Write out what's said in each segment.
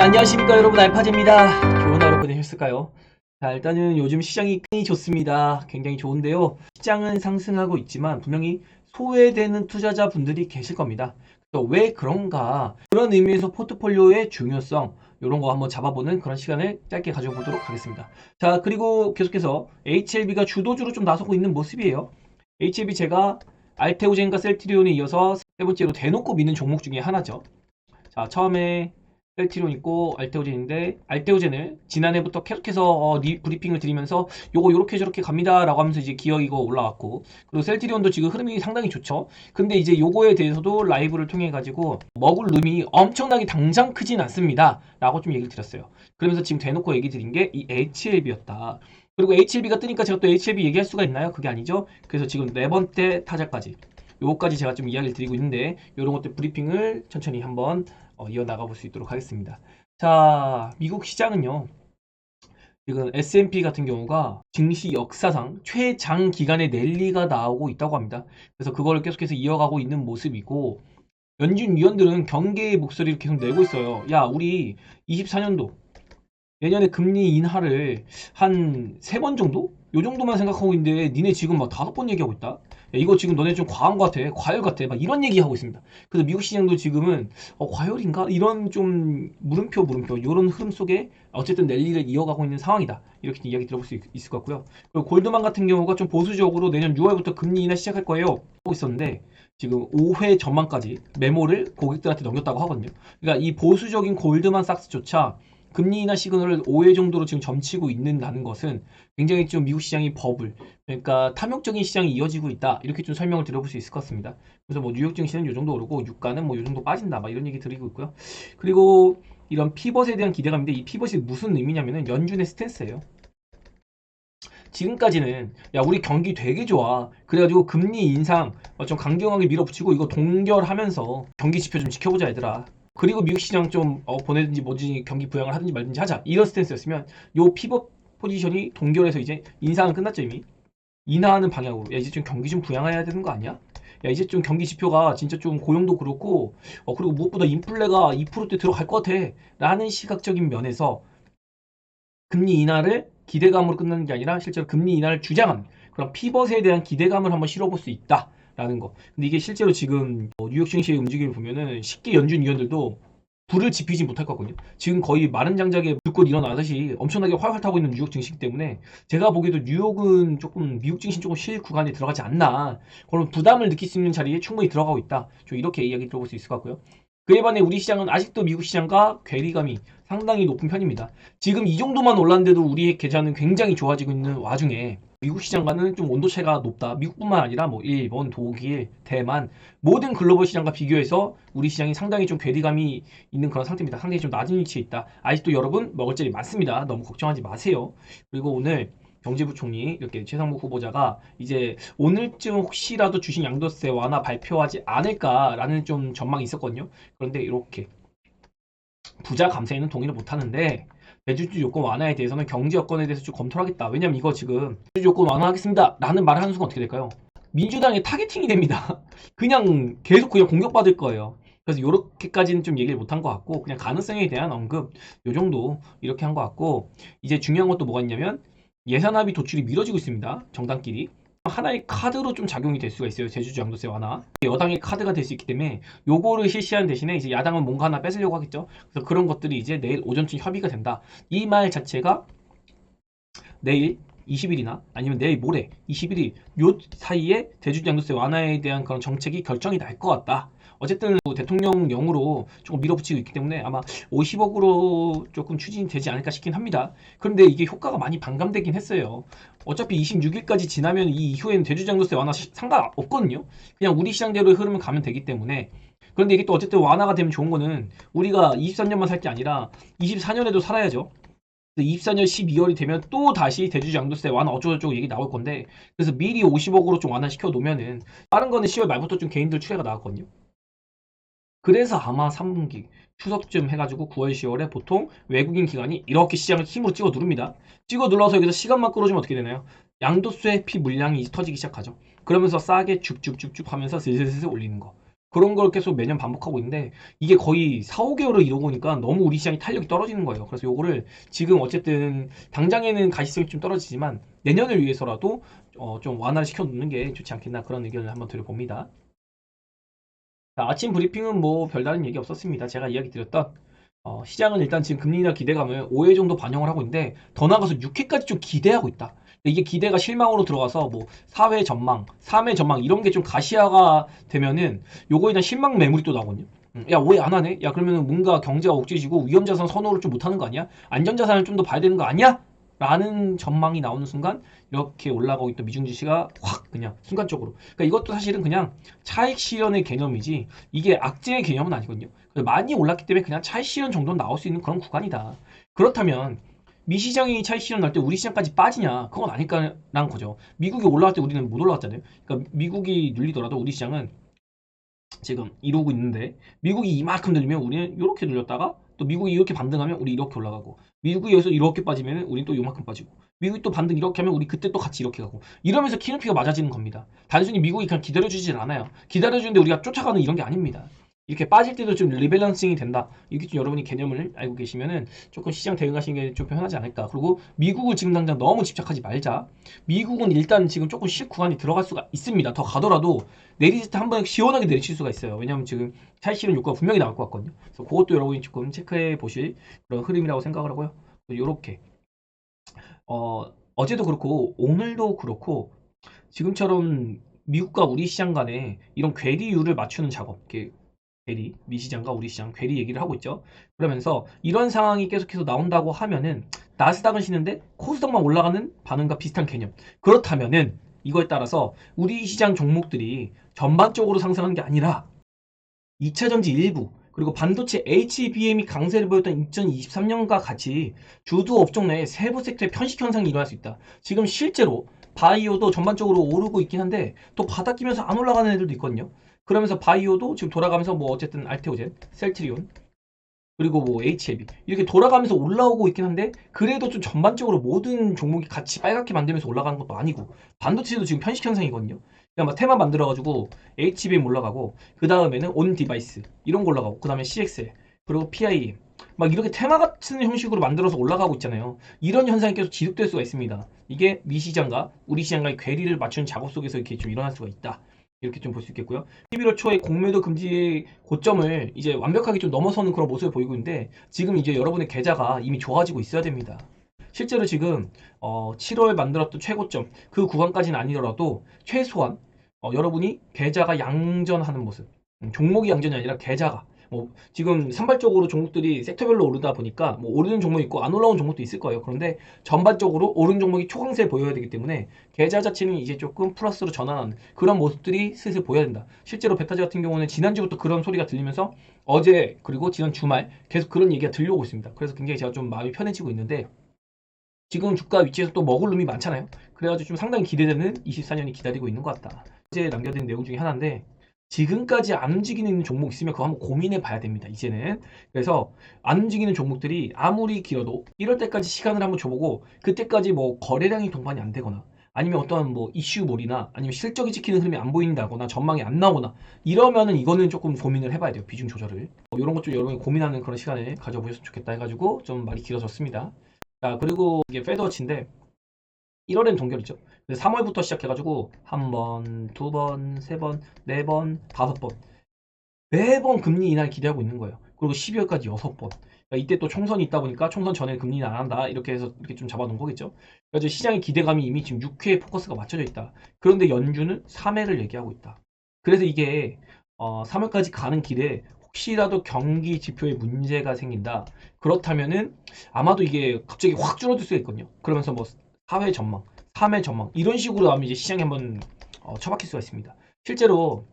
안녕하십니까 여러분, 알파즈입니다. 좋은 하루 보내셨을까요? 자, 일단은 요즘 시장이 굉장히 좋습니다. 굉장히 좋은데요. 시장은 상승하고 있지만 분명히 소외되는 투자자분들이 계실 겁니다. 또 왜 그런가? 그런 의미에서 포트폴리오의 중요성, 이런 거 한번 잡아보는 그런 시간을 짧게 가져보도록 하겠습니다. 자, 그리고 계속해서 HLB가 주도주로 좀 나서고 있는 모습이에요. HLB 제가 알테오젠과 셀트리온에 이어서 세 번째로 대놓고 미는 종목 중에 하나죠. 자, 처음에 셀트리온 있고 알테오젠인데, 알테오젠을 지난해부터 계속해서 브리핑을 드리면서 요거 요렇게 저렇게 갑니다 라고 하면서 이제 기어 이거 올라왔고, 그리고 셀트리온도 지금 흐름이 상당히 좋죠. 근데 이제 요거에 대해서도 라이브를 통해 가지고 먹을 룸이 엄청나게 당장 크진 않습니다 라고 좀 얘기를 드렸어요. 그러면서 지금 대놓고 얘기 드린 게 이 HLB였다. 그리고 HLB가 뜨니까 제가 또 HLB 얘기할 수가 있나요? 그게 아니죠. 그래서 지금 네 번째 타자까지, 요거까지 제가 좀 이야기를 드리고 있는데, 요런 것들 브리핑을 천천히 한번 이어나가 볼 수 있도록 하겠습니다. 자, 미국 시장은요, 지금 S&P 같은 경우가 증시 역사상 최장 기간의 랠리가 나오고 있다고 합니다. 그래서 그걸 계속해서 이어가고 있는 모습이고, 연준 위원들은 경계의 목소리를 계속 내고 있어요. 야, 우리 24년도 내년에 금리 인하를 한 3번 정도? 요 정도만 생각하고 있는데 니네 지금 막 5번 얘기하고 있다? 야, 이거 지금 너네 좀 과한 것 같아. 과열 같아. 막 이런 얘기하고 있습니다. 그래서 미국 시장도 지금은 과열인가? 이런 좀 물음표 이런 흐름 속에 어쨌든 랠리를 이어가고 있는 상황이다. 이렇게 이야기 들어볼 수 있을 것 같고요. 그리고 골드만 같은 경우가 좀 보수적으로 내년 6월부터 금리 인하 시작할 거예요 하고 있었는데, 지금 5회 전망까지 메모를 고객들한테 넘겼다고 하거든요. 그러니까 이 보수적인 골드만삭스조차 금리 인하 시그널을 5회 정도로 지금 점치고 있는다는 것은 굉장히 좀 미국 시장이 버블, 그러니까 탐욕적인 시장이 이어지고 있다, 이렇게 좀 설명을 드려볼 수 있을 것 같습니다. 그래서 뭐 뉴욕 증시는 요 정도 오르고 유가는 뭐 요 정도 빠진다, 막 이런 얘기 드리고 있고요. 그리고 이런 피벗에 대한 기대감인데, 이 피벗이 무슨 의미냐면은 연준의 스탠스예요. 지금까지는 야, 우리 경기 되게 좋아, 그래가지고 금리 인상 좀 강경하게 밀어붙이고 이거 동결하면서 경기 지표 좀 지켜보자 얘들아, 그리고 미국 시장 좀 보내든지 뭐든지 경기 부양을 하든지 말든지 하자, 이런 스탠스였으면 요 피벗 포지션이 동결해서 이제 인상은 끝났죠 이미. 인하하는 방향으로, 야 이제 좀 경기 좀 부양해야 되는 거 아니야? 야 이제 좀 경기 지표가 진짜 좀 고용도 그렇고 그리고 무엇보다 인플레가 2%대 들어갈 것 같아 라는 시각적인 면에서 금리 인하를 기대감으로 끝나는 게 아니라 실제로 금리 인하를 주장한 그런 피벗에 대한 기대감을 한번 실어볼 수 있다라는 거. 근데 이게 실제로 지금 뉴욕 증시의 움직임을 보면은 쉽게 연준 위원들도 불을 지피지 못할 것 같거든요. 지금 거의 마른 장작에 불꽃 일어나듯이 엄청나게 활활 타고 있는 뉴욕 증시이기 때문에 제가 보기에도 뉴욕은 조금 미국 증시 조금 실 구간에 들어가지 않나, 그런 부담을 느낄 수 있는 자리에 충분히 들어가고 있다. 좀 이렇게 이야기 들어볼 수 있을 것 같고요. 그에 반해 우리 시장은 아직도 미국 시장과 괴리감이 상당히 높은 편입니다. 지금 이 정도만 올랐는데도 우리의 계좌는 굉장히 좋아지고 있는 와중에 미국 시장과는 좀 온도 차이가 높다. 미국뿐만 아니라 뭐 일본, 독일, 대만 모든 글로벌 시장과 비교해서 우리 시장이 상당히 좀 괴리감이 있는 그런 상태입니다. 상당히 좀 낮은 위치에 있다. 아직도 여러분 먹을 자리 많습니다. 너무 걱정하지 마세요. 그리고 오늘 경제부총리 이렇게 최상목 후보자가 이제 오늘쯤 혹시라도 주식 양도세 완화 발표하지 않을까라는 좀 전망이 있었거든요. 그런데 이렇게 부자 감세에는 동의를 못하는데 대주주 요건 완화에 대해서는 경제 여건에 대해서 좀 검토를 하겠다. 왜냐면 이거 지금 대주주 요건 완화하겠습니다 라는 말을 하는 순간 어떻게 될까요? 민주당의 타겟팅이 됩니다. 그냥 계속 그냥 공격받을 거예요. 그래서 요렇게까지는 좀 얘기를 못한 것 같고, 그냥 가능성에 대한 언급 요 정도 이렇게 한 것 같고, 이제 중요한 것도 뭐가 있냐면 예산합의 도출이 미뤄지고 있습니다. 정당끼리. 하나의 카드로 좀 작용이 될 수가 있어요. 제주주 양도세 완화. 여당의 카드가 될 수 있기 때문에 요거를 실시하는 대신에 이제 야당은 뭔가 하나 뺏으려고 하겠죠. 그래서 그런 것들이 이제 내일 오전쯤 협의가 된다. 이 말 자체가 내일 20일이나 아니면 내일 모레 21일 요 사이에 대주주 양도세 완화에 대한 그런 정책이 결정이 날 것 같다. 어쨌든 대통령령으로 조금 밀어붙이고 있기 때문에 아마 50억으로 조금 추진이 되지 않을까 싶긴 합니다. 그런데 이게 효과가 많이 반감되긴 했어요. 어차피 26일까지 지나면 이 이후에는 대주주 양도세 완화 상관없거든요. 그냥 우리 시장대로의 흐름을 가면 되기 때문에. 그런데 이게 또 어쨌든 완화가 되면 좋은 거는 우리가 23년만 살 게 아니라 24년에도 살아야죠. 24년 12월이 되면 또 다시 대주주 양도세 완화 어쩌고저쩌고 얘기 나올 건데, 그래서 미리 50억으로 좀 완화시켜 놓으면은 다른 거는 10월 말부터 좀 개인들 추례가 나왔거든요. 그래서 아마 3분기 추석쯤 해가지고 9월 10월에 보통 외국인 기관이 이렇게 시장을 힘으로 찍어 누릅니다. 찍어 눌러서 여기서 시간만 끌어주면 어떻게 되나요? 양도세 피 물량이 터지기 시작하죠. 그러면서 싸게 쭉쭉쭉쭉 하면서 슬슬슬 올리는 거. 그런 걸 계속 매년 반복하고 있는데 이게 거의 4-5개월을 이러고 오니까 너무 우리 시장이 탄력이 떨어지는 거예요. 그래서 요거를 지금 어쨌든 당장에는 가시성이 좀 떨어지지만 내년을 위해서라도 좀 완화를 시켜 놓는 게 좋지 않겠나 그런 의견을 한번 드려봅니다. 자, 아침 브리핑은 뭐 별다른 얘기 없었습니다. 제가 이야기 드렸던 시장은 일단 지금 금리 인하 기대감을 5회 정도 반영을 하고 있는데 더 나아가서 6회까지 좀 기대하고 있다. 근데 이게 기대가 실망으로 들어가서 뭐 4회 전망, 3회 전망 이런 게 좀 가시화가 되면은 요거에 대한 실망 매물이 또 나거든요. 야, 왜 안 하네? 야, 그러면은 뭔가 경제가 억제지고 위험자산 선호를 좀 못하는 거 아니야? 안전자산을 좀 더 봐야 되는 거 아니야? 라는 전망이 나오는 순간 이렇게 올라가고 있던 미중 지수가 확 그냥 순간적으로. 그러니까 이것도 사실은 그냥 차익 실현의 개념이지 이게 악재의 개념은 아니거든요. 많이 올랐기 때문에 그냥 차익 실현 정도는 나올 수 있는 그런 구간이다. 그렇다면 미시장이 차익 실현 날 때 우리 시장까지 빠지냐? 그건 아닐까라는 거죠. 미국이 올라갈 때 우리는 못 올라갔잖아요. 그러니까 미국이 눌리더라도 우리 시장은 지금 이러고 있는데 미국이 이만큼 늘리면 우리는 이렇게 늘렸다가 또 미국이 이렇게 반등하면 우리 이렇게 올라가고 미국이 여기서 이렇게 빠지면 우리는 또 요만큼 빠지고 미국이 또 반등 이렇게 하면 우리 그때 또 같이 이렇게 가고 이러면서 키높이가 맞아지는 겁니다. 단순히 미국이 그냥 기다려주질 않아요. 기다려주는데 우리가 쫓아가는 이런 게 아닙니다. 이렇게 빠질 때도 좀 리밸런싱이 된다. 이렇게 좀 여러분이 개념을 알고 계시면은 조금 시장 대응하시는 게 좀 편하지 않을까. 그리고 미국을 지금 당장 너무 집착하지 말자. 미국은 일단 지금 조금 실 구간이 들어갈 수가 있습니다. 더 가더라도 내리실 때 한 번에 시원하게 내리칠 수가 있어요. 왜냐하면 지금 차익 실현 효과가 분명히 나올 것 같거든요. 그래서 그것도 여러분이 조금 체크해 보실 그런 흐름이라고 생각을 하고요. 이렇게 어제도 그렇고 오늘도 그렇고 지금처럼 미국과 우리 시장 간에 이런 괴리율을 맞추는 작업, 이렇게 괴리, 미 시장과 우리 시장 괴리 얘기를 하고 있죠. 그러면서 이런 상황이 계속해서 나온다고 하면은 나스닥은 쉬는데 코스닥만 올라가는 반응과 비슷한 개념. 그렇다면은 이거에 따라서 우리 시장 종목들이 전반적으로 상승하는 게 아니라 2차 전지 일부 그리고 반도체 HBM이 강세를 보였던 2023년과 같이 주도 업종 내에 세부 섹터의 편식 현상이 일어날 수 있다. 지금 실제로 바이오도 전반적으로 오르고 있긴 한데 또 바닥 끼면서 안 올라가는 애들도 있거든요. 그러면서 바이오도 지금 돌아가면서 뭐 어쨌든 알테오젠, 셀트리온 그리고 뭐 HLB 이렇게 돌아가면서 올라오고 있긴 한데 그래도 좀 전반적으로 모든 종목이 같이 빨갛게 만들면서 올라가는 것도 아니고 반도체도 지금 편식 현상이거든요. 그냥 막 테마 만들어가지고 HBM 올라가고 그 다음에는 온 디바이스 이런 거 올라가고 그 다음에 CXL 그리고 PIM 막 이렇게 테마 같은 형식으로 만들어서 올라가고 있잖아요. 이런 현상이 계속 지속될 수가 있습니다. 이게 미 시장과 우리 시장과의 괴리를 맞추는 작업 속에서 이렇게 좀 일어날 수가 있다. 이렇게 좀 볼 수 있겠고요. 11월 초에 공매도 금지 고점을 이제 완벽하게 좀 넘어서는 그런 모습을 보이고 있는데 지금 이제 여러분의 계좌가 이미 좋아지고 있어야 됩니다. 실제로 지금 7월 만들었던 최고점 그 구간까지는 아니더라도 최소한 여러분이 계좌가 양전하는 모습 종목이 양전이 아니라 계좌가 뭐 지금 산발적으로 종목들이 섹터별로 오르다 보니까 뭐 오르는 종목이 있고 안 올라온 종목도 있을 거예요. 그런데 전반적으로 오른 종목이 초강세 보여야 되기 때문에 계좌 자체는 이제 조금 플러스로 전환하는 그런 모습들이 슬슬 보여야 된다. 실제로 베타즈 같은 경우는 지난주부터 그런 소리가 들리면서 어제 그리고 지난 주말 계속 그런 얘기가 들려오고 있습니다. 그래서 굉장히 제가 좀 마음이 편해지고 있는데 지금 주가 위치에서 또 먹을 놈이 많잖아요. 그래가지고 좀 상당히 기대되는 24년이 기다리고 있는 것 같다. 어제 남겨드린 내용 중에 하나인데 지금까지 안 움직이는 종목 있으면 그거 한번 고민해 봐야 됩니다. 이제는. 그래서 안 움직이는 종목들이 아무리 길어도 1월 때까지 시간을 한번 줘보고 그때까지 뭐 거래량이 동반이 안 되거나 아니면 어떠한 뭐 이슈몰이나 아니면 실적이 찍히는 흐름이 안 보인다거나 전망이 안 나오거나 이러면은 이거는 조금 고민을 해봐야 돼요. 비중 조절을. 이런 것 좀 여러분이 고민하는 그런 시간을 가져보셨으면 좋겠다 해가지고 좀 말이 길어졌습니다. 자, 그리고 이게 페드워치인데 1월엔 동결이죠. 3월부터 시작해가지고 한 번, 두 번, 세 번, 네 번, 다섯 번 매번 금리 인하를 기대하고 있는 거예요. 그리고 12월까지 6번. 그러니까 이때 또 총선이 있다 보니까 총선 전에 금리 인하 안 한다 이렇게 해서 이렇게 좀 잡아놓은 거겠죠. 그래서 시장의 기대감이 이미 지금 6회에 포커스가 맞춰져 있다. 그런데 연준은 3회를 얘기하고 있다. 그래서 이게 3월까지 가는 길에 혹시라도 경기 지표에 문제가 생긴다. 그렇다면은 아마도 이게 갑자기 확 줄어들 수가 있거든요. 그러면서 뭐 4회 전망, 3회 전망 이런 식으로 하면 이제 시장에 한번 처박힐 수가 있습니다. 실제로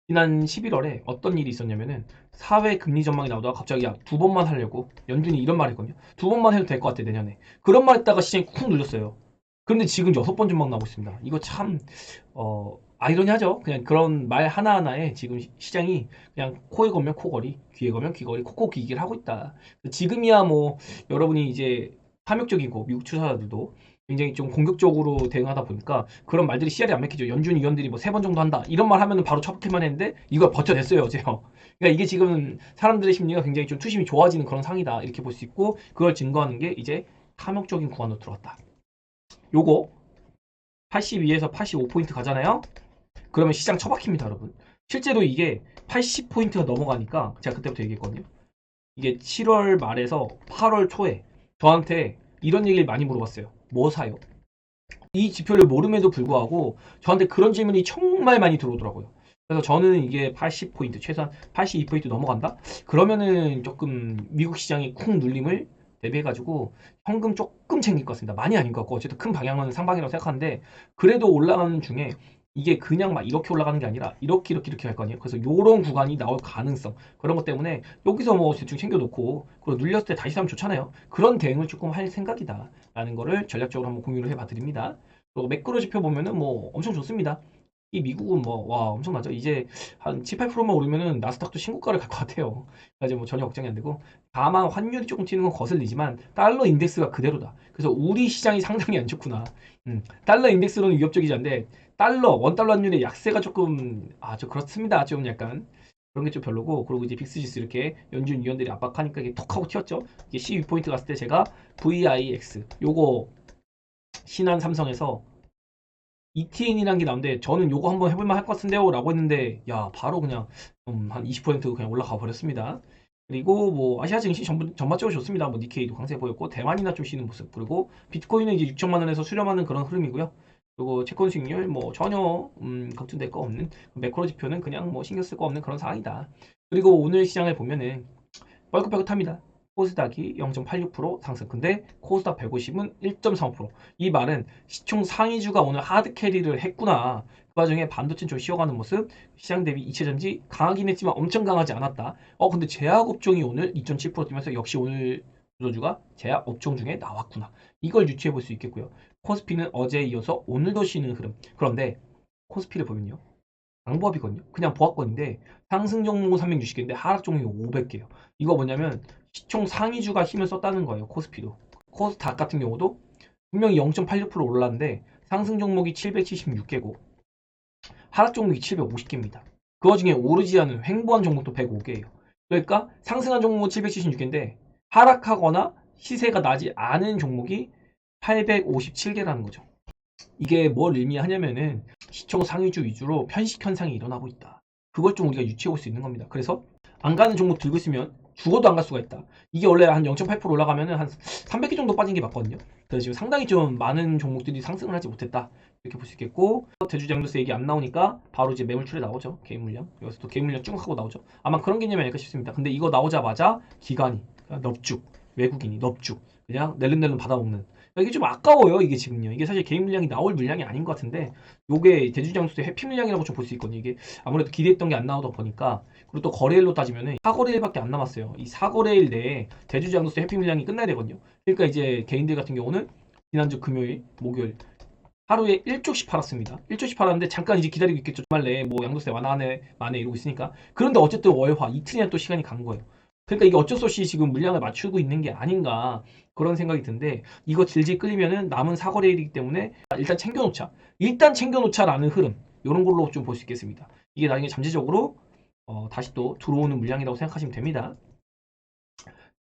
지난 11월에 어떤 일이 있었냐면은 4회 금리 전망이 나오다가 갑자기 야, 두 번만 하려고 연준이 이런 말 했거든요. 두 번만 해도 될 것 같아 내년에. 그런 말 했다가 시장이 쿵 눌렸어요. 그런데 지금 6번 전망 나오고 있습니다. 이거 참 아이러니하죠. 그냥 그런 말 하나하나에 지금 시장이 그냥 코에 걸면 코걸이, 귀에 걸면 귀걸이, 콕콕 기기를 하고 있다. 지금이야 뭐 여러분이 이제 탐욕적이고 미국 투자자들도 굉장히 좀 공격적으로 대응하다 보니까 그런 말들이 씨알이 안 맥히죠. 연준 위원들이 뭐 3번 정도 한다 이런 말 하면은 바로 처박힐만 했는데 이걸 버텨냈어요 어제요. 그러니까 이게 지금 사람들의 심리가 굉장히 좀 투심이 좋아지는 그런 상이다 이렇게 볼 수 있고, 그걸 증거하는 게 이제 탐욕적인 구간으로 들어왔다. 요거 82에서 85포인트 가잖아요. 그러면 시장 처박힙니다 여러분. 실제로 이게 80포인트가 넘어가니까 제가 그때부터 얘기했거든요. 이게 7월 말에서 8월 초에 저한테 이런 얘기를 많이 물어봤어요. 뭐 사요? 이 지표를 모름에도 불구하고 저한테 그런 질문이 정말 많이 들어오더라고요. 그래서 저는 이게 80포인트, 최소한 82포인트 넘어간다? 그러면은 조금 미국 시장이 쿵 눌림을 대비해가지고 현금 조금 챙길 것 같습니다. 많이 아닌 것 같고, 어쨌든 큰 방향은 상방이라고 생각하는데, 그래도 올라가는 중에 이게 그냥 막 이렇게 올라가는 게 아니라 이렇게 할 거 아니에요. 그래서 요런 구간이 나올 가능성, 그런 것 때문에 여기서 뭐 대충 챙겨놓고 그리고 눌렸을 때 다시 사면 좋잖아요. 그런 대응을 조금 할 생각이다 라는 거를 전략적으로 한번 공유를 해봐 드립니다. 또 매크로 지표 보면은 뭐 엄청 좋습니다. 이 미국은 뭐 와 엄청나죠. 이제 한 7, 8%만 오르면은 나스닥도 신고가를 갈 것 같아요. 그래서 뭐 전혀 걱정이 안 되고, 다만 환율이 조금 튀는 건 거슬리지만 달러 인덱스가 그대로다. 그래서 우리 시장이 상당히 안 좋구나. 달러 인덱스로는 위협적이지 않은데 달러 원달러 환율의 약세가 조금 좀 그렇습니다. 좀 약간 그런 게 좀 별로고, 그리고 이제 빅스지수 이렇게 연준 위원들이 압박하니까 이게 톡 하고 튀었죠. 이게 12포인트 갔을 때 제가 VIX 요거 신한 삼성에서 ETN이라는 게 나오는데 저는 요거 한번 해볼만 할 것 같은데요 라고 했는데, 야 바로 그냥 한 20% 그냥 올라가 버렸습니다. 그리고 뭐 아시아 증시 전반적으로 좋습니다. 뭐 니케이도 강세 보였고 대만이나 좀 쉬는 모습, 그리고 비트코인은 이제 6천만 원에서 수렴하는 그런 흐름이고요. 그리고 채권 수익률 뭐 전혀 걱정될 거 없는, 매크로 지표는 그냥 뭐 신경 쓸 거 없는 그런 상황이다. 그리고 오늘 시장을 보면은 뻘긋뻘긋합니다. 코스닥이 0.86% 상승. 근데 코스닥 150은 1.35%. 이 말은 시총 상위주가 오늘 하드 캐리를 했구나. 그 와중에 반도체는 좀 쉬어가는 모습. 시장 대비 이체전지 강하긴 했지만 엄청 강하지 않았다. 근데 제약업종이 오늘 2.7% 뛰면서 역시 오늘 주도주가 제약업종 중에 나왔구나. 이걸 유추해 볼 수 있겠고요. 코스피는 어제에 이어서 오늘도 쉬는 흐름. 그런데 코스피를 보면요, 방법이거든요. 그냥 보합권인데 상승 종목은 360개인데 하락 종목이 500개예요. 이거 뭐냐면 시총 상위주가 힘을 썼다는 거예요. 코스피도. 코스닥 같은 경우도 분명히 0.86% 올랐는데 상승 종목이 776개고 하락 종목이 750개입니다. 그 와중에 오르지 않은 횡보한 종목도 105개예요. 그러니까 상승한 종목은 776개인데 하락하거나 시세가 나지 않은 종목이 857개라는 거죠. 이게 뭘 의미하냐면은 시총 상위주 위주로 편식 현상이 일어나고 있다. 그걸 좀 우리가 유추해 볼 수 있는 겁니다. 그래서 안 가는 종목 들고 있으면 죽어도 안 갈 수가 있다. 이게 원래 한 0.8% 올라가면은 한 300개 정도 빠진 게 맞거든요. 그래서 지금 상당히 좀 많은 종목들이 상승을 하지 못했다. 이렇게 볼 수 있겠고, 대주장로스 얘기 안 나오니까 바로 이제 매물출에 나오죠. 개인 물량. 여기서 또 개인 물량 쭉 하고 나오죠. 아마 그런 개념이 아닐까 싶습니다. 근데 이거 나오자마자 기관이 넙죽, 외국인이 넙죽 그냥 낼름낼름 받아먹는, 이게 좀 아까워요. 이게 지금요. 이게 사실 개인 물량이 나올 물량이 아닌 것 같은데 요게 대주장수의 해피 물량이라고 좀 볼 수 있거든요. 이게 아무래도 기대했던 게 안 나오다 보니까. 그리고 또 거래일로 따지면은 4거래일밖에 안 남았어요. 이 4거래일 내에 대주장수 해피 물량이 끝나야 되거든요. 그러니까 이제 개인들 같은 경우는 지난주 금요일, 목요일 하루에 1조씩 팔았습니다. 1조씩 팔았는데 잠깐 이제 기다리고 있겠죠. 주말 내에 뭐 양도세 완화하네 만에 이러고 있으니까. 그런데 어쨌든 월화 이틀이나 또 시간이 간 거예요. 그러니까 이게 어쩔 수 없이 지금 물량을 맞추고 있는 게 아닌가 그런 생각이 드는데, 이거 질질 끌리면은 남은 사거래일이기 때문에 일단 챙겨놓자. 일단 챙겨놓자라는 흐름, 이런 걸로 좀 볼 수 있겠습니다. 이게 나중에 잠재적으로 다시 또 들어오는 물량이라고 생각하시면 됩니다.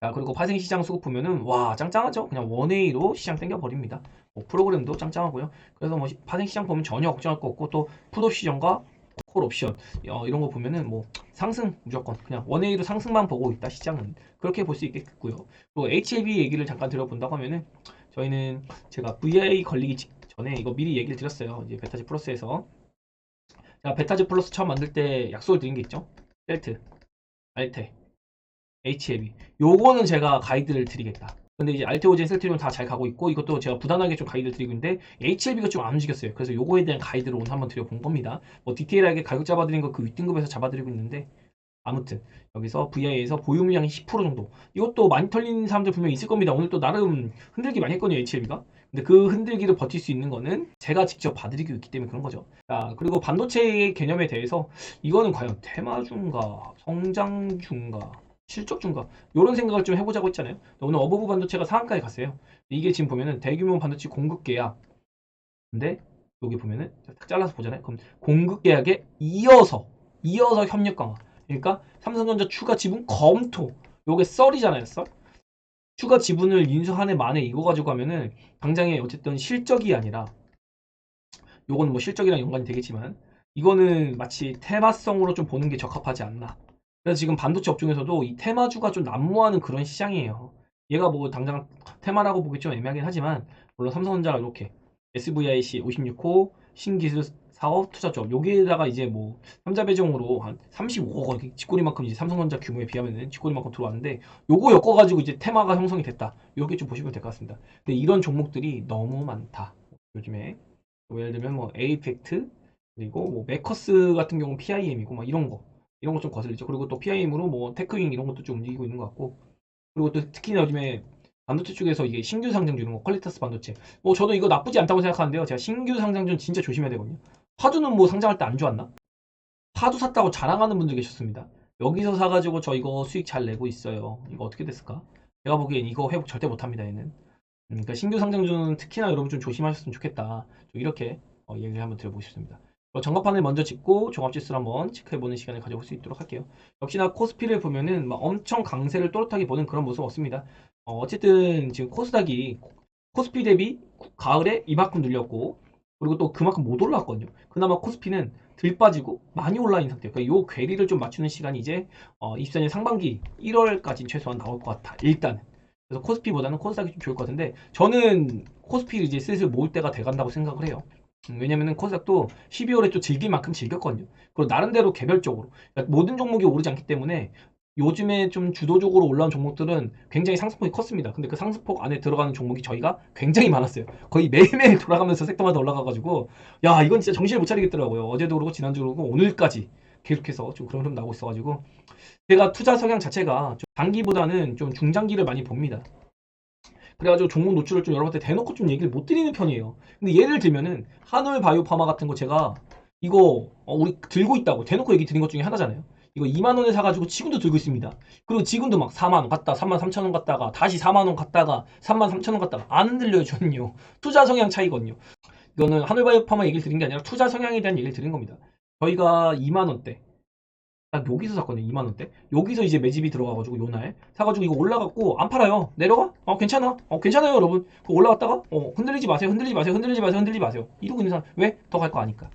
자, 그리고 파생시장 수급 보면은 와 짱짱하죠. 그냥 원웨이로 시장 땡겨버립니다. 뭐 프로그램도 짱짱하고요. 그래서 뭐 파생시장 보면 전혀 걱정할 거 없고, 또 풋옵 시전과 콜 옵션 이런 거 보면은 뭐 상승 무조건 그냥 원웨이로 상승만 보고 있다 시장은, 그렇게 볼 수 있겠고요. 또 HLB 얘기를 잠깐 들어본다고 하면은 저희는 제가 VI 걸리기 직전에 이거 미리 얘기를 드렸어요. 이제 베타즈 플러스에서 제가 베타즈 플러스 처음 만들 때 약속을 드린 게 있죠. 셀트, 알테, HLB. 요거는 제가 가이드를 드리겠다. 근데 이제 알테오젠 셀트리온 다 잘 가고 있고, 이것도 제가 부단하게 좀 가이드를 드리고 있는데 HLB가 좀 안 움직였어요. 그래서 요거에 대한 가이드를 오늘 한번 드려본 겁니다. 뭐 디테일하게 가격 잡아드린 거 그 윗등급에서 잡아드리고 있는데, 아무튼 여기서 VI에서 보유 물량이 10% 정도, 이것도 많이 털리는 사람들 분명히 있을 겁니다. 오늘 또 나름 흔들기 많이 했거든요, HLB가. 근데 그 흔들기를 버틸 수 있는 거는 제가 직접 봐드리고 있기 때문에 그런 거죠. 자, 그리고 반도체 개념에 대해서 이거는 과연 테마주인가 성장주인가 실적 증가 이런 생각을 좀 해보자고 했잖아요. 오늘 어버브 반도체가 상한가에 갔어요. 이게 지금 보면은 대규모 반도체 공급 계약. 근데 여기 보면은 딱 잘라서 보잖아요. 그럼 공급 계약에 이어서 협력 강화. 그러니까 삼성전자 추가 지분 검토. 요게 썰이잖아요, 썰. 추가 지분을 인수 한 해 만에 이거 가지고 가면은 당장에 어쨌든 실적이 아니라 요거는 뭐 실적이랑 연관이 되겠지만 이거는 마치 테마성으로 좀 보는 게 적합하지 않나. 그래서 지금 반도체 업종에서도 이 테마주가 좀 난무하는 그런 시장이에요. 얘가 뭐 당장 테마라고 보기 좀 애매하긴 하지만 물론 삼성전자가 이렇게 SVIC 56호 신기술 사업 투자점 여기에다가 이제 뭐 삼자 배정으로 한 35억 원 쥐꼬리만큼 이제 삼성전자 규모에 비하면은 쥐꼬리만큼 들어왔는데 요거 엮어가지고 이제 테마가 형성이 됐다. 이렇게 좀 보시면 될 것 같습니다. 근데 이런 종목들이 너무 많다. 요즘에 뭐 예를 들면 뭐 에이펙트 그리고 뭐 메커스 같은 경우는 PIM이고 막 이런 거 좀 거슬리죠. 그리고 또 PIM으로 뭐 테크윙 이런 것도 좀 움직이고 있는 것 같고 그리고 또 특히나 요즘에 반도체 쪽에서 이게 신규 상장주 이런 거 퀄리타스 반도체 뭐 저도 이거 나쁘지 않다고 생각하는데요. 제가 신규 상장주는 진짜 조심해야 되거든요. 파주는 뭐 상장할 때 안 좋았나? 파주 샀다고 자랑하는 분들 계셨습니다. 여기서 사가지고 저 이거 수익 잘 내고 있어요. 이거 어떻게 됐을까? 제가 보기엔 이거 회복 절대 못합니다. 얘는. 그러니까 신규 상장주는 특히나 여러분 좀 조심하셨으면 좋겠다. 좀 이렇게 얘기를 한번 드려보고 싶습니다. 전광판을 먼저 짚고 종합지수를 한번 체크해보는 시간을 가져볼 수 있도록 할게요. 역시나 코스피를 보면은 막 엄청 강세를 또렷하게 보는 그런 모습 없습니다. 어쨌든 지금 코스닥이 코스피 대비 가을에 이만큼 눌렸고 그리고 또 그만큼 못 올라왔거든요. 그나마 코스피는 들 빠지고 많이 올라 있는 상태예요. 그러니까 요 괴리를 좀 맞추는 시간이 이제 24년 상반기 1월까지 최소한 나올 것 같아. 일단은. 그래서 코스피보다는 코스닥이 좀 좋을 것 같은데 저는 코스피를 이제 슬슬 모을 때가 돼간다고 생각을 해요. 왜냐면은 코스닥도 12월에 좀 즐길 만큼 즐겼거든요. 그리고 나름대로 개별적으로 그러니까 모든 종목이 오르지 않기 때문에 요즘에 좀 주도적으로 올라온 종목들은 굉장히 상승폭이 컸습니다. 근데 그 상승폭 안에 들어가는 종목이 저희가 굉장히 많았어요. 거의 매일매일 돌아가면서 섹터마다 올라가가지고 야 이건 진짜 정신을 못 차리겠더라고요. 어제도 그러고 지난주도 그러고 오늘까지 계속해서 좀 그런 흐름 나오고 있어가지고 제가 투자 성향 자체가 좀 단기보다는 좀 중장기를 많이 봅니다. 그래가지고 종목 노출을 좀 여러분한테 대놓고 좀 얘기를 못 드리는 편이에요. 근데 예를 들면은 한올 바이오파마 같은 거 제가 이거 우리 들고 있다고 대놓고 얘기 드린 것 중에 하나잖아요. 이거 2만 원에 사가지고 지금도 들고 있습니다. 그리고 지금도 막 4만 원 갔다 3만 3천 원 갔다가 다시 4만 원 갔다가 3만 3천 원 갔다가 안 흔들려요 저는요. 투자 성향 차이거든요. 이거는 한올 바이오파마 얘기를 드린 게 아니라 투자 성향에 대한 얘기를 드린 겁니다. 저희가 2만 원대 난 여기서 샀거든요. 2만 원대. 여기서 이제 매집이 들어가가지고 요날 사가지고 이거 올라갔고 안 팔아요. 내려가? 괜찮아. 괜찮아요, 여러분. 그 올라갔다가 흔들리지 마세요. 흔들리지 마세요. 흔들리지 마세요. 흔들리지 마세요. 이러고 있는 사람 왜? 더 갈 거 아니까.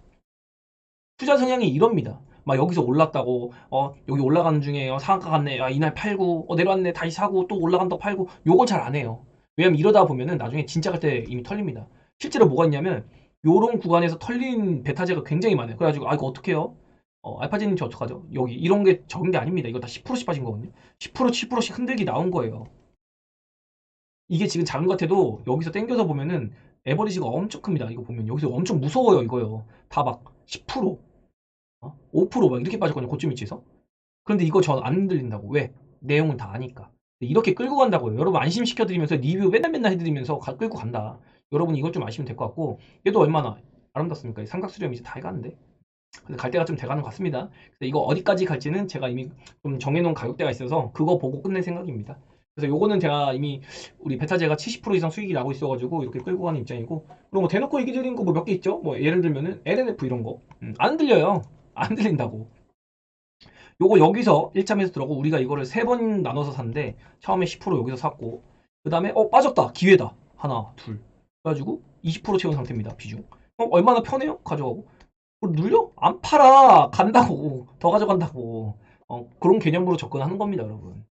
투자 성향이 이럽니다. 막 여기서 올랐다고 여기 올라가는 중에 상한가 갔네. 이날 팔고 내려왔네. 다시 사고 또 올라간다 팔고 요걸 잘 안 해요. 왜냐면 이러다 보면은 나중에 진짜 갈 때 이미 털립니다. 실제로 뭐가 있냐면 요런 구간에서 털린 베타제가 굉장히 많아요. 그래가지고 이거 어떡해요? 알파진님 저 어떡하죠? 여기 이런 게 적은 게 아닙니다. 이거 다 10%씩 빠진 거거든요. 10%씩 흔들기 나온 거예요. 이게 지금 작은 것 같아도 여기서 땡겨서 보면은 에버리지가 엄청 큽니다. 이거 보면 여기서 엄청 무서워요. 이거요. 다 막 10%, 5%막 이렇게 빠졌거든요. 고점 위치에서. 그런데 이거 전 안 흔들린다고. 왜? 내용은 다 아니까. 이렇게 끌고 간다고요. 여러분 안심시켜드리면서 리뷰 맨날 해드리면서 끌고 간다. 여러분 이걸 좀 아시면 될 것 같고 얘도 얼마나 아름답습니까? 삼각수렴 이제 다 해가는데. 근데 갈 때가 좀 돼가는 것 같습니다. 이거 어디까지 갈지는 제가 이미 좀 정해놓은 가격대가 있어서 그거 보고 끝낼 생각입니다. 그래서 요거는 제가 이미 우리 베타제가 70% 이상 수익이 나고 있어가지고 이렇게 끌고 가는 입장이고 그리고 뭐 대놓고 얘기 드린 거 뭐 몇 개 있죠? 뭐 예를 들면은 LNF 이런 거 안 들려요. 안 들린다고. 요거 여기서 1참에서 들어가고 우리가 이거를 3번 나눠서 샀는데 처음에 10% 여기서 샀고 그 다음에 빠졌다 기회다 하나 둘 그래가지고 20% 채운 상태입니다 비중. 얼마나 편해요? 가져가고 눌려? 안 팔아. 간다고. 더 가져간다고. 그런 개념으로 접근하는 겁니다, 여러분.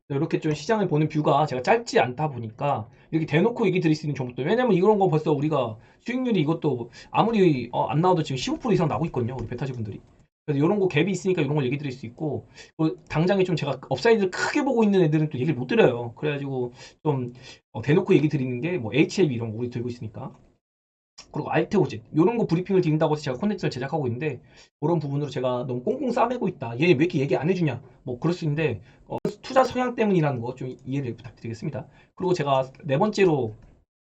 이렇게 좀 시장을 보는 뷰가 제가 짧지 않다 보니까 이렇게 대놓고 얘기 드릴 수 있는 정보들. 왜냐면 이런 거 벌써 우리가 수익률이 이것도 아무리 안 나와도 지금 15% 이상 나오고 있거든요, 우리 베타지 분들이. 그래서 이런 거 갭이 있으니까 이런 걸 얘기 드릴 수 있고 당장에 좀 제가 업사이드를 크게 보고 있는 애들은 또 얘기를 못 드려요. 그래가지고 좀 대놓고 얘기 드리는 게 뭐 HLB 이런 거 우리 들고 있으니까. 그리고 알테오젠 이런 거 브리핑을 드린다고 해서 제가 콘텐츠를 제작하고 있는데 그런 부분으로 제가 너무 꽁꽁 싸매고 있다. 얘 왜 이렇게 얘기 안 해주냐? 뭐 그럴 수 있는데 투자 성향 때문이라는 거 좀 이해를 부탁드리겠습니다. 그리고 제가 네 번째로